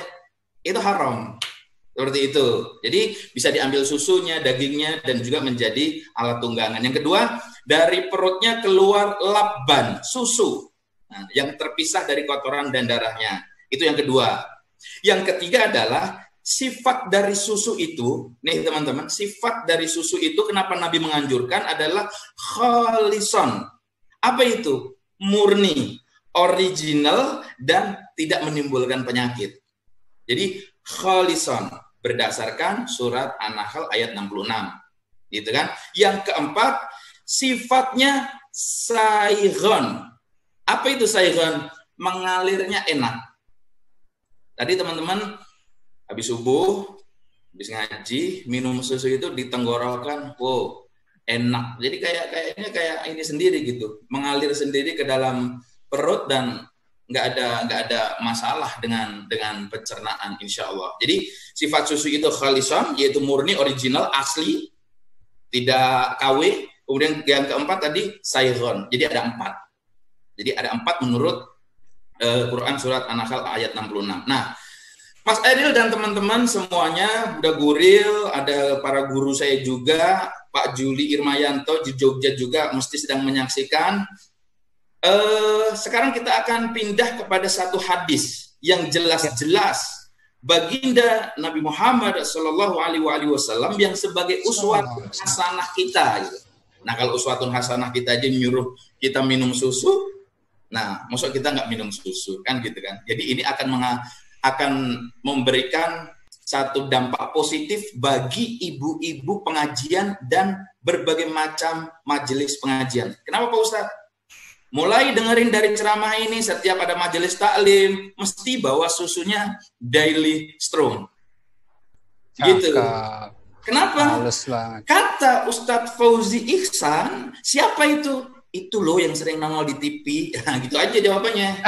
Itu haram. Seperti itu. Jadi bisa diambil susunya, dagingnya, dan juga menjadi alat tunggangan. Yang kedua, dari perutnya keluar laban, susu. Nah, yang terpisah dari kotoran dan darahnya. Itu yang kedua. Yang ketiga adalah sifat dari susu itu, nih teman-teman, sifat dari susu itu kenapa Nabi menganjurkan adalah khalison. Apa itu? Murni, original, dan tidak menimbulkan penyakit. Jadi khalison berdasarkan surat An-Nahl ayat 66. Gitu kan? Yang keempat, sifatnya saighon. Apa itu saighon? Mengalirnya enak. Tadi teman-teman habis subuh, habis ngaji, minum susu itu di tenggorokan, wow, enak. Jadi kayaknya kayak ini sendiri gitu, mengalir sendiri ke dalam perut dan nggak ada masalah dengan pencernaan, insya Allah. Jadi sifat susu itu khalisan, yaitu murni, original, asli, tidak KW. Kemudian yang keempat tadi saighon. Jadi ada 4. Jadi ada 4 menurut Quran surat An-Nahl ayat 66. Nah, Mas Eril dan teman-teman semuanya, udah Guril, ada para guru saya juga, Pak Juli Irmayanto di Jogja juga mesti sedang menyaksikan. Sekarang kita akan pindah kepada satu hadis yang jelas-jelas baginda Nabi Muhammad Shallallahu Alaihi Wasallam yang sebagai uswatun hasanah kita. Gitu. Nah, kalau uswatun hasanah kita aja nyuruh kita minum susu, nah, maksud kita nggak minum susu kan gitu kan? Jadi ini akan memberikan satu dampak positif bagi ibu-ibu pengajian dan berbagai macam majelis pengajian. Kenapa Pak Ustadz? Mulai dengerin dari ceramah ini, setiap ada majelis taklim, mesti bawa susunya Daily Strong. Gitu. Kenapa? Kata Ustadz Fauzi Ihsan, siapa itu? Itu loh yang sering nongol di TV. Nah, gitu aja jawabannya.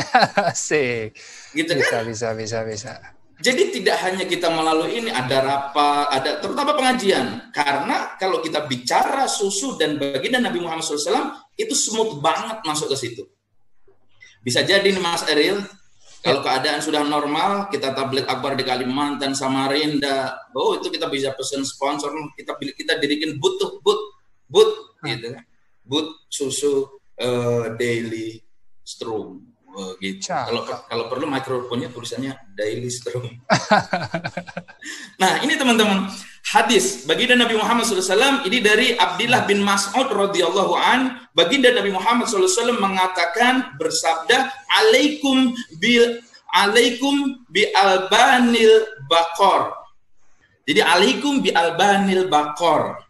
Asik. Gitu kan? Bisa. Jadi tidak hanya kita melalui ini, ada rapat, ada terutama pengajian. Karena kalau kita bicara susu dan baginda Nabi Muhammad SAW, itu smooth banget masuk ke situ. Bisa jadi nih Mas Eril, kalau keadaan sudah normal, kita tabligh akbar di Kalimantan, Samarinda, itu kita bisa pesen sponsor, kita dirikin booth, gitu kan. Booth susu Daily Strong. Gitu. Kalau perlu mikrofonnya tulisannya Daily Strong. Nah, ini teman-teman, hadis baginda Nabi Muhammad SAW ini dari Abdullah bin Mas'ud radhiyallahu an. Baginda Nabi Muhammad SAW mengatakan, bersabda, alaikum bi albanil baqor. Jadi alaikum bi albanil baqor.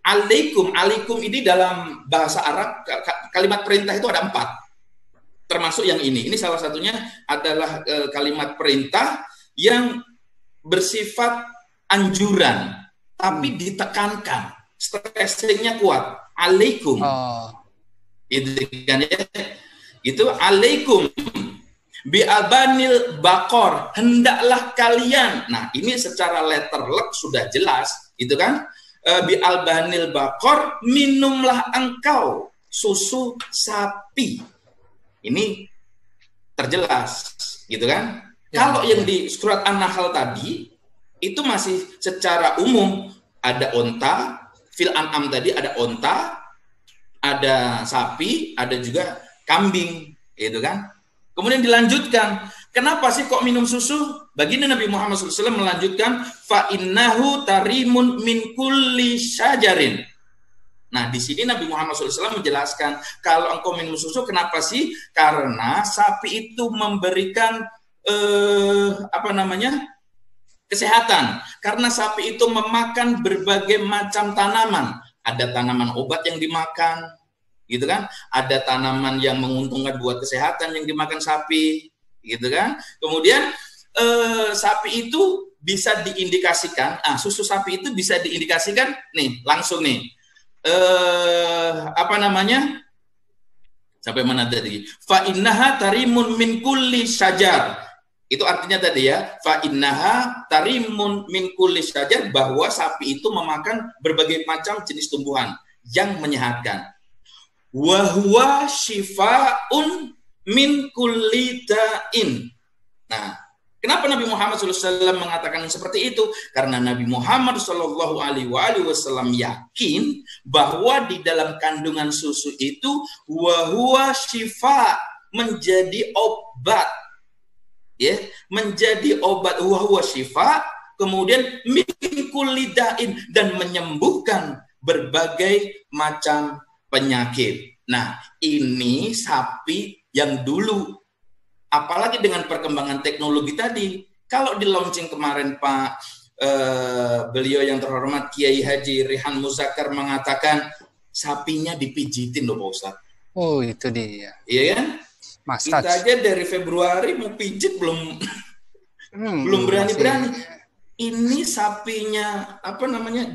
Alaikum ini dalam bahasa Arab kalimat perintah itu ada 4. Termasuk yang ini salah satunya adalah kalimat perintah yang bersifat anjuran, tapi ditekankan, stressingnya kuat. Alaikum, itu kan ya, itu alaikum bi albanil baqor, hendaklah kalian. Nah, ini secara letterlek sudah jelas, gitu kan? Bi albanil baqor, minumlah engkau susu sapi. Ini terjelas, gitu kan? Kalau yang di surat An-Nahl tadi, itu masih secara umum, ada onta, fil an'am tadi ada onta, ada sapi, ada juga kambing, gitu kan? Kemudian dilanjutkan, kenapa sih kok minum susu? Baginda Nabi Muhammad SAW melanjutkan, fa innahu tarimun min kulli syajarin. Nah, di sini Nabi Muhammad SAW menjelaskan, kalau engkau minum susu, kenapa sih? Karena sapi itu memberikan kesehatan. Karena sapi itu memakan berbagai macam tanaman. Ada tanaman obat yang dimakan, gitu kan? Ada tanaman yang menguntungkan buat kesehatan yang dimakan sapi, gitu kan? Kemudian sapi itu bisa diindikasikan. Susu sapi itu bisa diindikasikan nih, langsung nih. Sampai mana tadi? Fa innaha tarimun min kulli syajar. Itu artinya tadi ya, fa innaha tarimun min kulli syajar, bahwa sapi itu memakan berbagai macam jenis tumbuhan yang menyehatkan. Wa huwa syifaun min kulli da'in. Nah, kenapa Nabi Muhammad SAW mengatakan seperti itu? Karena Nabi Muhammad SAW yakin bahwa di dalam kandungan susu itu wa huwa syifa menjadi obat. Ya, menjadi obat huwa syifa, kemudian min kulli da'in, dan menyembuhkan berbagai macam penyakit. Nah, ini sapi yang dulu, apalagi dengan perkembangan teknologi tadi. Kalau di launching kemarin Pak, beliau yang terhormat Kiai Haji Rihan Muzakkar mengatakan sapinya dipijitin loh Pak Ustadz. Oh, itu dia. Iya kan? Massage. Kita aja dari Februari mau pijit belum berani-berani. Ini sapinya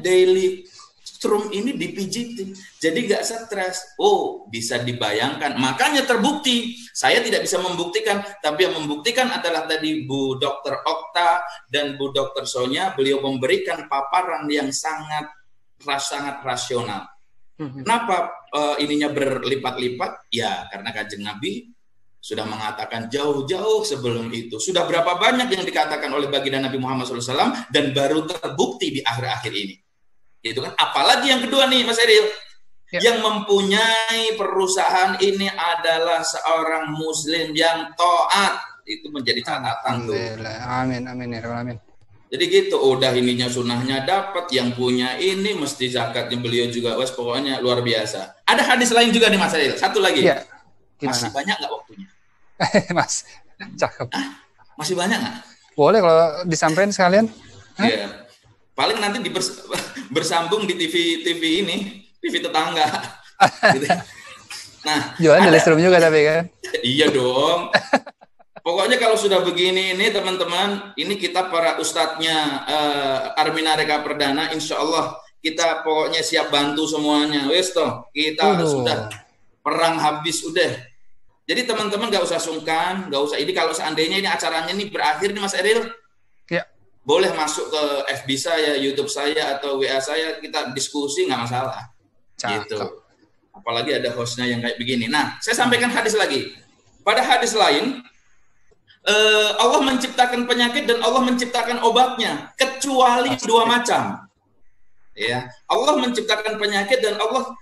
Daily Strum ini dipijitin, jadi nggak stres. Oh, bisa dibayangkan. Makanya terbukti. Saya tidak bisa membuktikan, tapi yang membuktikan adalah tadi Bu Dr. Okta dan Bu Dr. Sonya. Beliau memberikan paparan yang sangat rasional. Kenapa ininya berlipat-lipat? Ya, karena Kanjeng Nabi sudah mengatakan jauh-jauh sebelum itu. Sudah berapa banyak yang dikatakan oleh baginda Nabi Muhammad SAW dan baru terbukti di akhir-akhir ini. Itu kan. Apalagi yang kedua nih Mas Eril, yang mempunyai perusahaan ini adalah seorang Muslim yang taat. Itu menjadi catatan tuh. Amin, amin ya Rabbal alamin. Jadi gitu, udah ininya sunahnya dapat, yang punya ini mesti zakatnya beliau juga, wes pokoknya luar biasa. Ada hadis lain juga nih Mas Eril, satu lagi. Ya. Gimana? Masih banyak nggak waktunya? Mas, cakep. Masih banyak nggak? Boleh kalau disampaikan sekalian. Iya. Paling nanti bersambung di TV ini, TV tetangga. Gitu. Nah, jualan dari Strum juga tapi kan? Iya dong. Pokoknya kalau sudah begini ini teman-teman, ini kita para ustadznya Armina Reka Perdana, insya Allah kita pokoknya siap bantu semuanya. Wes toh, kita sudah perang habis udah. Jadi teman-teman nggak usah sungkan, nggak usah. Ini kalau seandainya ini acaranya ini berakhir nih Mas Eril, ya, boleh masuk ke FB saya, YouTube saya atau WA saya, kita diskusi nggak masalah. Cakep. Gitu. Apalagi ada hostnya yang kayak begini. Nah, saya sampaikan hadis lagi. Pada hadis lain, Allah menciptakan penyakit dan Allah menciptakan obatnya, kecuali dua macam. Ya, Allah menciptakan penyakit dan Allah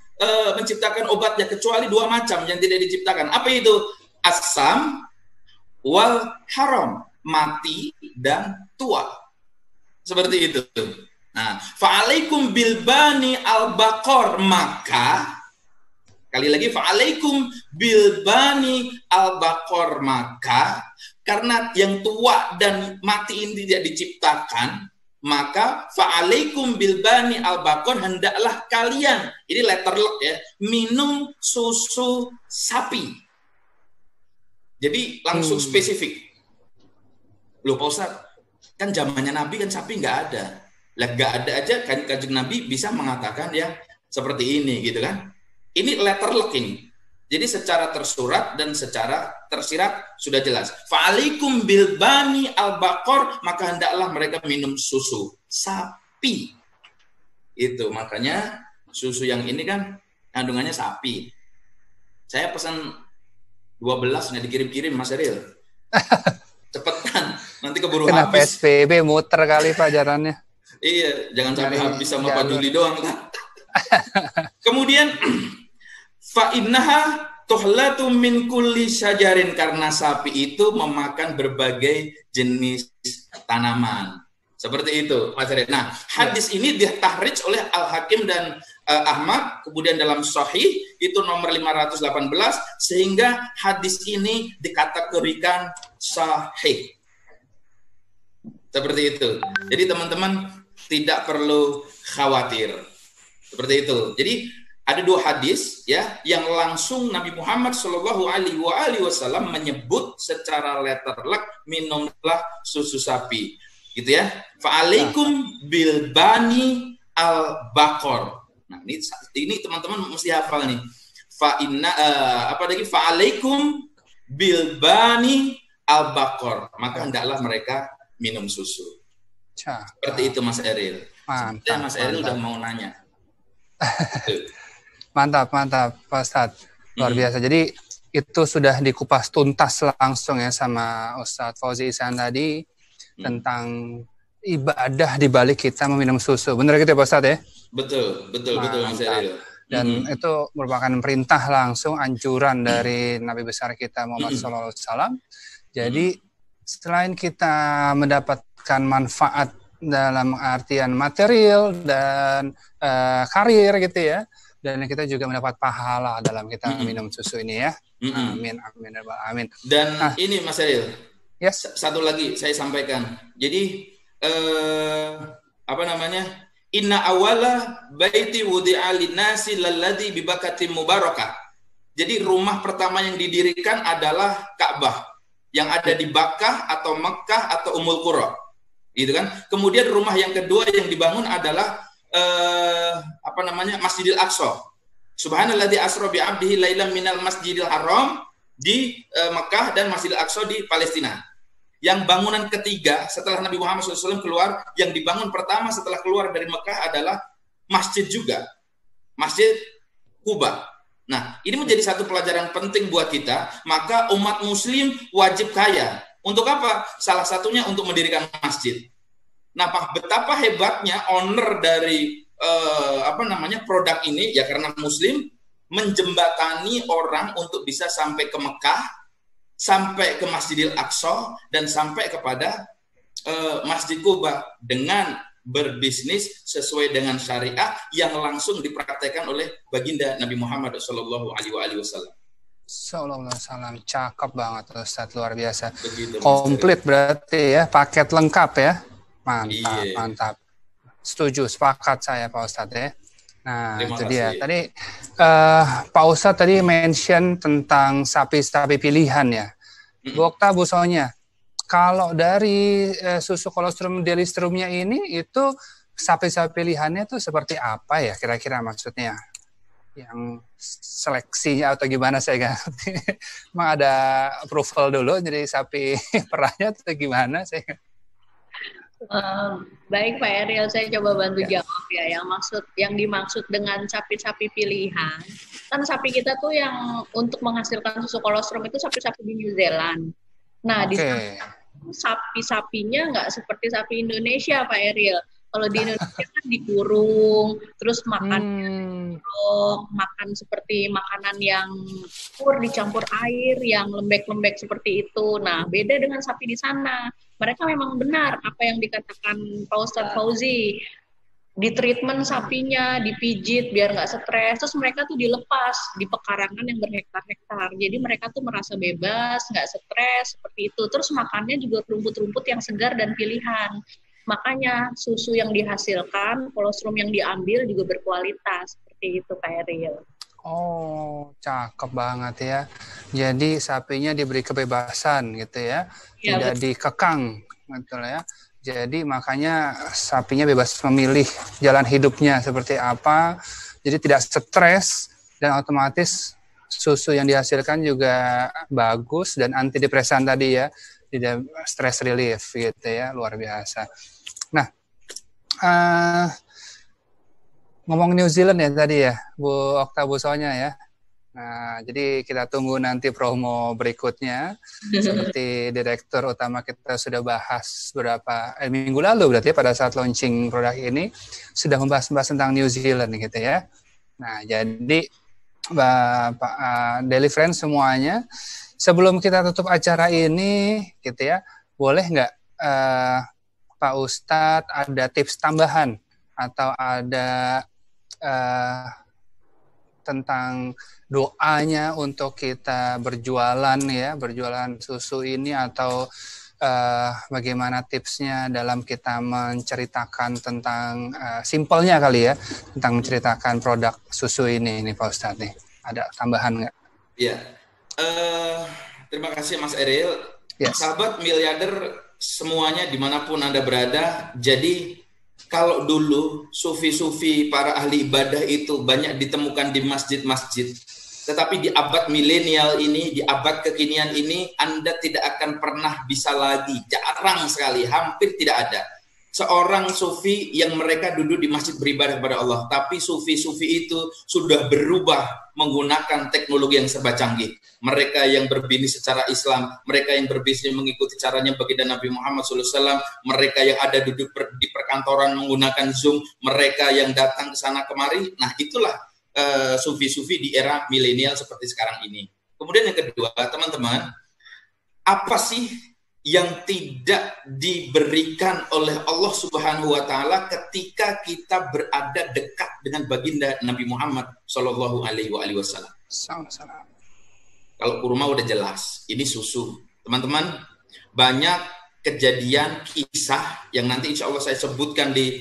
menciptakan obatnya kecuali dua macam yang tidak diciptakan. Apa itu? Asam wal haram, mati dan tua. Seperti itu. Nah, fa'alaikum bilbani al-baqar, maka kali lagi fa'alaikum bilbani al-baqar, maka karena yang tua dan mati ini tidak diciptakan, maka fa'alaikum bilbani al-baqar, hendaklah kalian, ini letter lock ya, minum susu sapi. Jadi langsung spesifik. Loh Pak Ustadz, kan zamannya Nabi kan sapi nggak ada. Lah nggak ada aja kan Kanjeng Nabi bisa mengatakan yang seperti ini gitu kan. Ini letter lock ini. Jadi secara tersurat dan secara tersirat sudah jelas. Fa'alaikum bilbani al-baqar, maka hendaklah mereka minum susu sapi. Itu makanya susu yang ini kan kandungannya sapi. Saya pesan 12 nggak dikirim-kirim Mas Eril. Cepetan, nanti keburu kena habis. PSBB muter kali Pak jalannya. Iya, jangan sampai habis sama Pak Juli doang. Kemudian fa innaha tuhlatu min kulli syajarin, karena sapi itu memakan berbagai jenis tanaman. Seperti itu, Mas Red. Nah, hadis ini ditahrij oleh Al-Hakim dan Ahmad, kemudian dalam Sahih itu nomor 518, sehingga hadis ini dikategorikan sahih. Seperti itu. Jadi teman-teman tidak perlu khawatir. Seperti itu. Jadi ada dua hadis ya yang langsung Nabi Muhammad Shallallahu Alaihi Wasallam menyebut secara letterlek, minumlah susu sapi, gitu ya. Fa'alaikum bilbani al-baqar. Nah ini teman-teman mesti hafal nih. Fa'alaikum bilbani al-baqar, maka hendaklah mereka minum susu. Seperti itu Mas Eril. Mantap, Mas Eril udah mau nanya. Mantap, Pak Ustadz. Luar biasa. Jadi itu sudah dikupas tuntas langsung ya sama Ustadz Fauzi Ihsan tadi tentang ibadah di balik kita meminum susu. Benar gitu ya Pak Ustadz ya? Betul Mas Eril. Dan itu merupakan perintah langsung, anjuran dari Nabi besar kita Muhammad SAW. Jadi selain kita mendapatkan manfaat dalam artian material dan karir gitu ya, dan kita juga mendapat pahala dalam kita minum susu ini ya. Amin, amin, amin. Dan ini Mas Eril, satu lagi saya sampaikan. Jadi Inna awala baiti wudi'a linnasi lalladzi bibakatin mubarakah. Jadi rumah pertama yang didirikan adalah Ka'bah yang ada di Bakkah atau Mekkah atau Ummul Qura. Gitu kan? Kemudian rumah yang kedua yang dibangun adalah Masjidil Aqsa. Subhanalladzi asra bi 'abdihi lailan minal Masjidil Haram di Mekkah dan Masjidil Aqsa di Palestina. Yang bangunan ketiga setelah Nabi Muhammad SAW keluar, yang dibangun pertama setelah keluar dari Mekah adalah masjid juga, Masjid Quba. Nah, ini menjadi satu pelajaran penting buat kita. Maka umat Muslim wajib kaya. Untuk apa? Salah satunya untuk mendirikan masjid. Nah, betapa hebatnya owner dari produk ini ya, karena Muslim menjembatani orang untuk bisa sampai ke Mekah, sampai ke Masjidil Aqsa, dan sampai kepada Masjid Quba dengan berbisnis sesuai dengan syariat yang langsung dipraktekkan oleh baginda Nabi Muhammad Shallallahu Alaihi Wasallam. Sallallahu alaihi wasallam. Cakep banget Ustaz, luar biasa. Begitu, komplit berarti ya, paket lengkap ya. Mantap, mantap. Setuju, sepakat saya Pak Ustadz ya. Nah, itu dia. Tadi Pak Ustadz tadi mention tentang sapi-sapi pilihan ya. Bu Okta, Bu Sonya, kalau dari susu kolostrum delistrumnya ini, itu sapi-sapi pilihannya itu seperti apa ya kira-kira maksudnya? Yang seleksinya atau gimana saya nggak ngerti. Emang ada approval dulu jadi sapi perahnya atau gimana? Saya baik Pak Eril, saya coba bantu jawab ya. Yang dimaksud dengan sapi-sapi pilihan, kan sapi kita tuh yang untuk menghasilkan susu kolostrum itu sapi-sapi di New Zealand. Nah, di sapi-sapinya nggak seperti sapi Indonesia Pak Eril. Kalau di Indonesia kan dikurung, terus makan seperti makanan yang dicampur air, yang lembek-lembek seperti itu. Nah, beda dengan sapi di sana. Mereka memang benar apa yang dikatakan Pak Ustadz Fauzi. Di treatment sapinya, dipijit biar nggak stres. Terus mereka tuh dilepas di pekarangan yang berhektar-hektar. Jadi mereka tuh merasa bebas, nggak stres, seperti itu. Terus makannya juga rumput-rumput yang segar dan pilihan. Makanya susu yang dihasilkan, kolostrum yang diambil juga berkualitas. Seperti itu Pak Eril. Oh, cakep banget ya. Jadi sapinya diberi kebebasan gitu ya, tidak dikekang, betul ya. Jadi makanya sapinya bebas memilih jalan hidupnya seperti apa. Jadi tidak stres dan otomatis susu yang dihasilkan juga bagus dan antidepresan tadi ya, tidak stress relief gitu ya, luar biasa. Nah, ngomong New Zealand ya tadi ya, Bu Okta, Bu Sonya ya. Nah, jadi kita tunggu nanti promo berikutnya. Seperti direktur utama kita sudah bahas minggu lalu berarti ya, pada saat launching produk ini sudah membahas tentang New Zealand gitu ya. Nah, jadi Bapak Daily Friends semuanya, sebelum kita tutup acara ini gitu ya, boleh nggak Pak Ustadz ada tips tambahan atau ada tentang doanya untuk kita berjualan susu ini, atau bagaimana tipsnya dalam kita menceritakan tentang simpelnya kali ya, tentang menceritakan produk susu ini Pak Ustadz nih, ada tambahan nggak? Iya, terima kasih Mas Eril. Yes. Sahabat miliarder semuanya dimanapun Anda berada, jadi kalau dulu sufi-sufi para ahli ibadah itu banyak ditemukan di masjid-masjid, tetapi di abad milenial ini, di abad kekinian ini, Anda tidak akan pernah bisa lagi, jarang sekali, hampir tidak ada seorang sufi yang mereka duduk di masjid beribadah kepada Allah, tapi sufi-sufi itu sudah berubah menggunakan teknologi yang serba canggih. Mereka yang berbisnis secara Islam, mereka yang berbisnis mengikuti caranya baginda Nabi Muhammad SAW, mereka yang ada duduk di perkantoran menggunakan Zoom, mereka yang datang ke sana kemari. Nah, itulah sufi-sufi di era milenial seperti sekarang ini. Kemudian yang kedua, teman-teman, apa sih yang tidak diberikan oleh Allah Subhanahu wa taala ketika kita berada dekat dengan baginda Nabi Muhammad sallallahu alaihi wasallam? Kalau kurma udah jelas, ini susu. Teman-teman, banyak kejadian kisah yang nanti insya Allah saya sebutkan di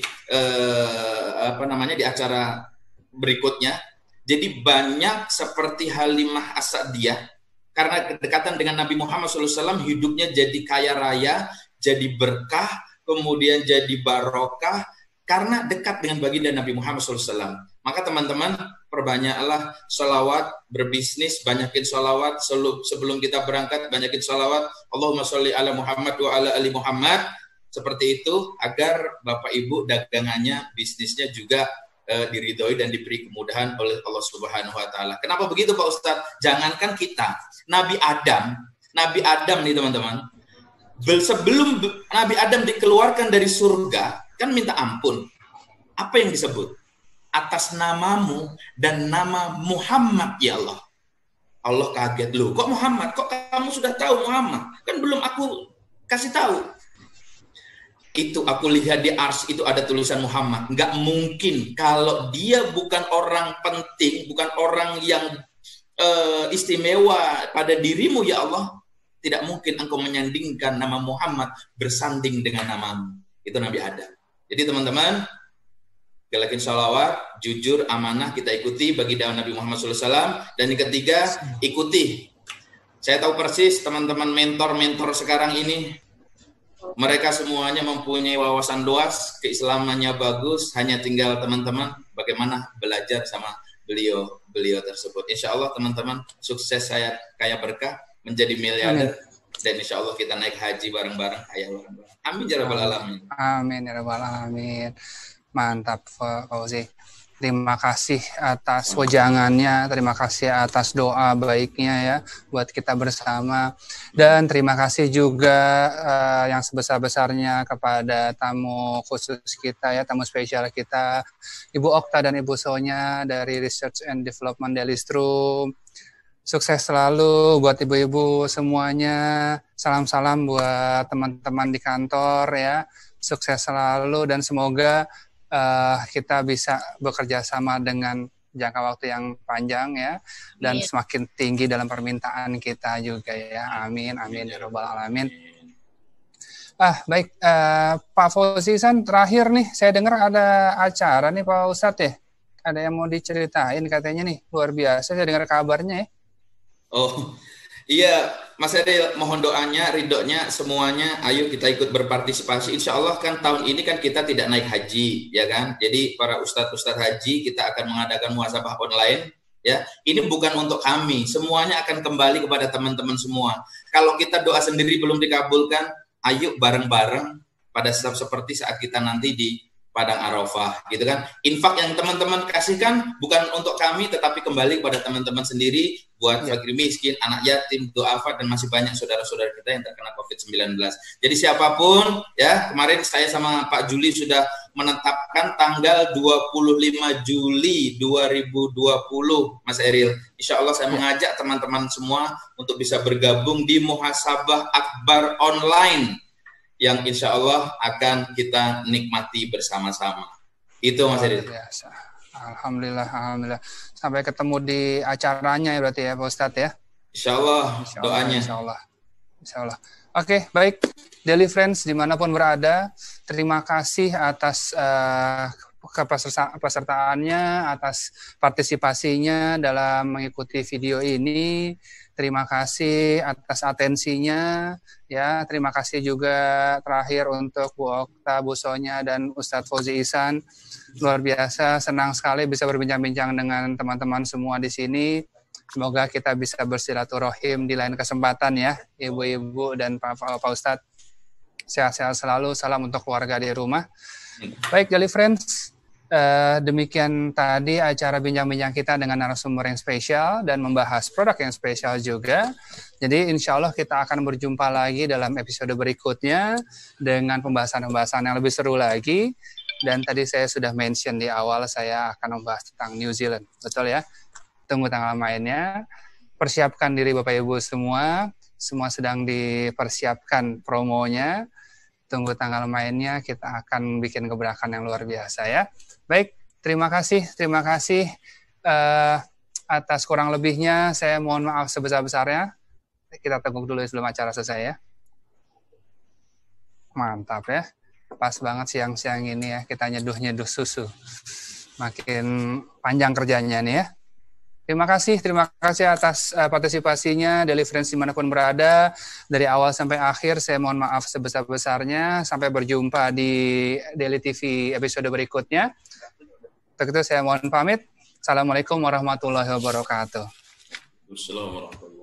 di acara berikutnya. Jadi banyak seperti Halimah As-Sa'diyah, karena kedekatan dengan Nabi Muhammad SAW, hidupnya jadi kaya raya, jadi berkah, kemudian jadi barokah, karena dekat dengan baginda Nabi Muhammad SAW. Maka teman-teman, perbanyaklah sholawat, berbisnis, banyakin sholawat, sebelum kita berangkat, banyakin sholawat, Allahumma sholli ala Muhammad wa ala ali Muhammad, seperti itu, agar Bapak Ibu dagangannya, bisnisnya juga diridhoi dan diberi kemudahan oleh Allah Subhanahu wa taala. Kenapa begitu Pak Ustadz? Jangankan kita, Nabi Adam nih teman-teman, sebelum Nabi Adam dikeluarkan dari surga, kan minta ampun. Apa yang disebut? Atas namamu dan nama Muhammad ya Allah. Allah kaget, loh kok Muhammad? Kok kamu sudah tahu Muhammad? Kan belum aku kasih tahu. Itu aku lihat di ars itu ada tulisan Muhammad. Nggak mungkin kalau dia bukan orang penting, bukan orang yang istimewa pada dirimu ya Allah, tidak mungkin engkau menyandingkan nama Muhammad bersanding dengan namamu. Itu Nabi Adam. Jadi teman-teman, galakin sholawat, jujur, amanah, kita ikuti bagi dakwah Nabi Muhammad SAW. Dan yang ketiga, ikuti. Saya tahu persis teman-teman mentor-mentor sekarang ini, mereka semuanya mempunyai wawasan luas, keislamannya bagus, hanya tinggal teman-teman bagaimana belajar sama beliau tersebut. Insya Allah teman-teman, sukses saya kaya berkah, menjadi miliarder, dan insya Allah kita naik haji bareng-bareng, kaya bareng-bareng. Amin ya rabbal alamin. Amin ya rabbal alamin. Mantap Pak Fauzi. Terima kasih atas wejangannya, terima kasih atas doa baiknya ya buat kita bersama, dan terima kasih juga yang sebesar-besarnya kepada tamu khusus kita ya, tamu spesial kita, Ibu Okta dan Ibu Sonya dari Research and Development Delistrum. Sukses selalu buat ibu-ibu semuanya, salam-salam buat teman-teman di kantor ya, sukses selalu dan semoga kita bisa bekerja sama dengan jangka waktu yang panjang ya, dan semakin tinggi dalam permintaan kita juga ya. Amin, amin ya rabbal alamin. Baik, Pak Fauzi terakhir nih, saya dengar ada acara nih Pak Ustadz ya, ada yang mau diceritain katanya nih, luar biasa saya dengar kabarnya ya. Oh iya, Mas Eril, mohon doanya, ridhonya semuanya, ayo kita ikut berpartisipasi. Insya Allah kan tahun ini kan kita tidak naik haji, ya kan? Jadi para ustadz haji kita akan mengadakan muhasabah online, ya. Ini bukan untuk kami, semuanya akan kembali kepada teman-teman semua. Kalau kita doa sendiri belum dikabulkan, ayo bareng-bareng pada seperti saat kita nanti di Padang Arafah, gitu kan? Infak yang teman-teman kasihkan bukan untuk kami, tetapi kembali kepada teman-teman sendiri, buat fakir miskin, anak yatim, du'afa, dan masih banyak saudara-saudara kita yang terkena COVID-19. Jadi siapapun, ya, kemarin saya sama Pak Juli sudah menetapkan tanggal 25 Juli 2020, Mas Eril. Insya Allah saya mengajak teman-teman semua untuk bisa bergabung di Muhasabah Akbar Online, yang insya Allah akan kita nikmati bersama-sama. Itu Mas Eril. Alhamdulillah, alhamdulillah. Sampai ketemu di acaranya ya berarti ya Pak Ustadz ya. Insya Allah, doanya. Insya Allah. Oke, baik. Daily Friends dimanapun berada, terima kasih atas kepesertaannya, atas partisipasinya dalam mengikuti video ini. Terima kasih atas atensinya, ya. Terima kasih juga terakhir untuk Bu Okta, Bu Sonya, dan Ustadz Fauzi Ihsan. Luar biasa, senang sekali bisa berbincang-bincang dengan teman-teman semua di sini. Semoga kita bisa bersilaturahim di lain kesempatan ya, Ibu-ibu dan Pak Ustadz. Sehat-sehat selalu, salam untuk keluarga di rumah. Baik, Daily Friends. Demikian tadi acara bincang-bincang kita dengan narasumber yang spesial dan membahas produk yang spesial juga. Jadi insya Allah kita akan berjumpa lagi dalam episode berikutnya dengan pembahasan-pembahasan yang lebih seru lagi. Dan tadi saya sudah mention di awal saya akan membahas tentang New Zealand. Betul ya? Tunggu tanggal mainnya. Persiapkan diri Bapak Ibu semua. Semua sedang dipersiapkan promonya. Tunggu tanggal mainnya, kita akan bikin gebrakan yang luar biasa ya. Baik, terima kasih atas kurang lebihnya. Saya mohon maaf sebesar-besarnya. Kita teguk dulu sebelum acara selesai ya. Mantap ya. Pas banget siang-siang ini ya, kita nyeduh-nyeduh susu. Makin panjang kerjanya nih ya. Terima kasih atas partisipasinya, Daily Friends dimanapun berada. Dari awal sampai akhir, saya mohon maaf sebesar-besarnya. Sampai berjumpa di Daily TV episode berikutnya. Untuk itu saya mohon pamit. Assalamualaikum warahmatullahi wabarakatuh. Assalamualaikum warahmatullahi wabarakatuh.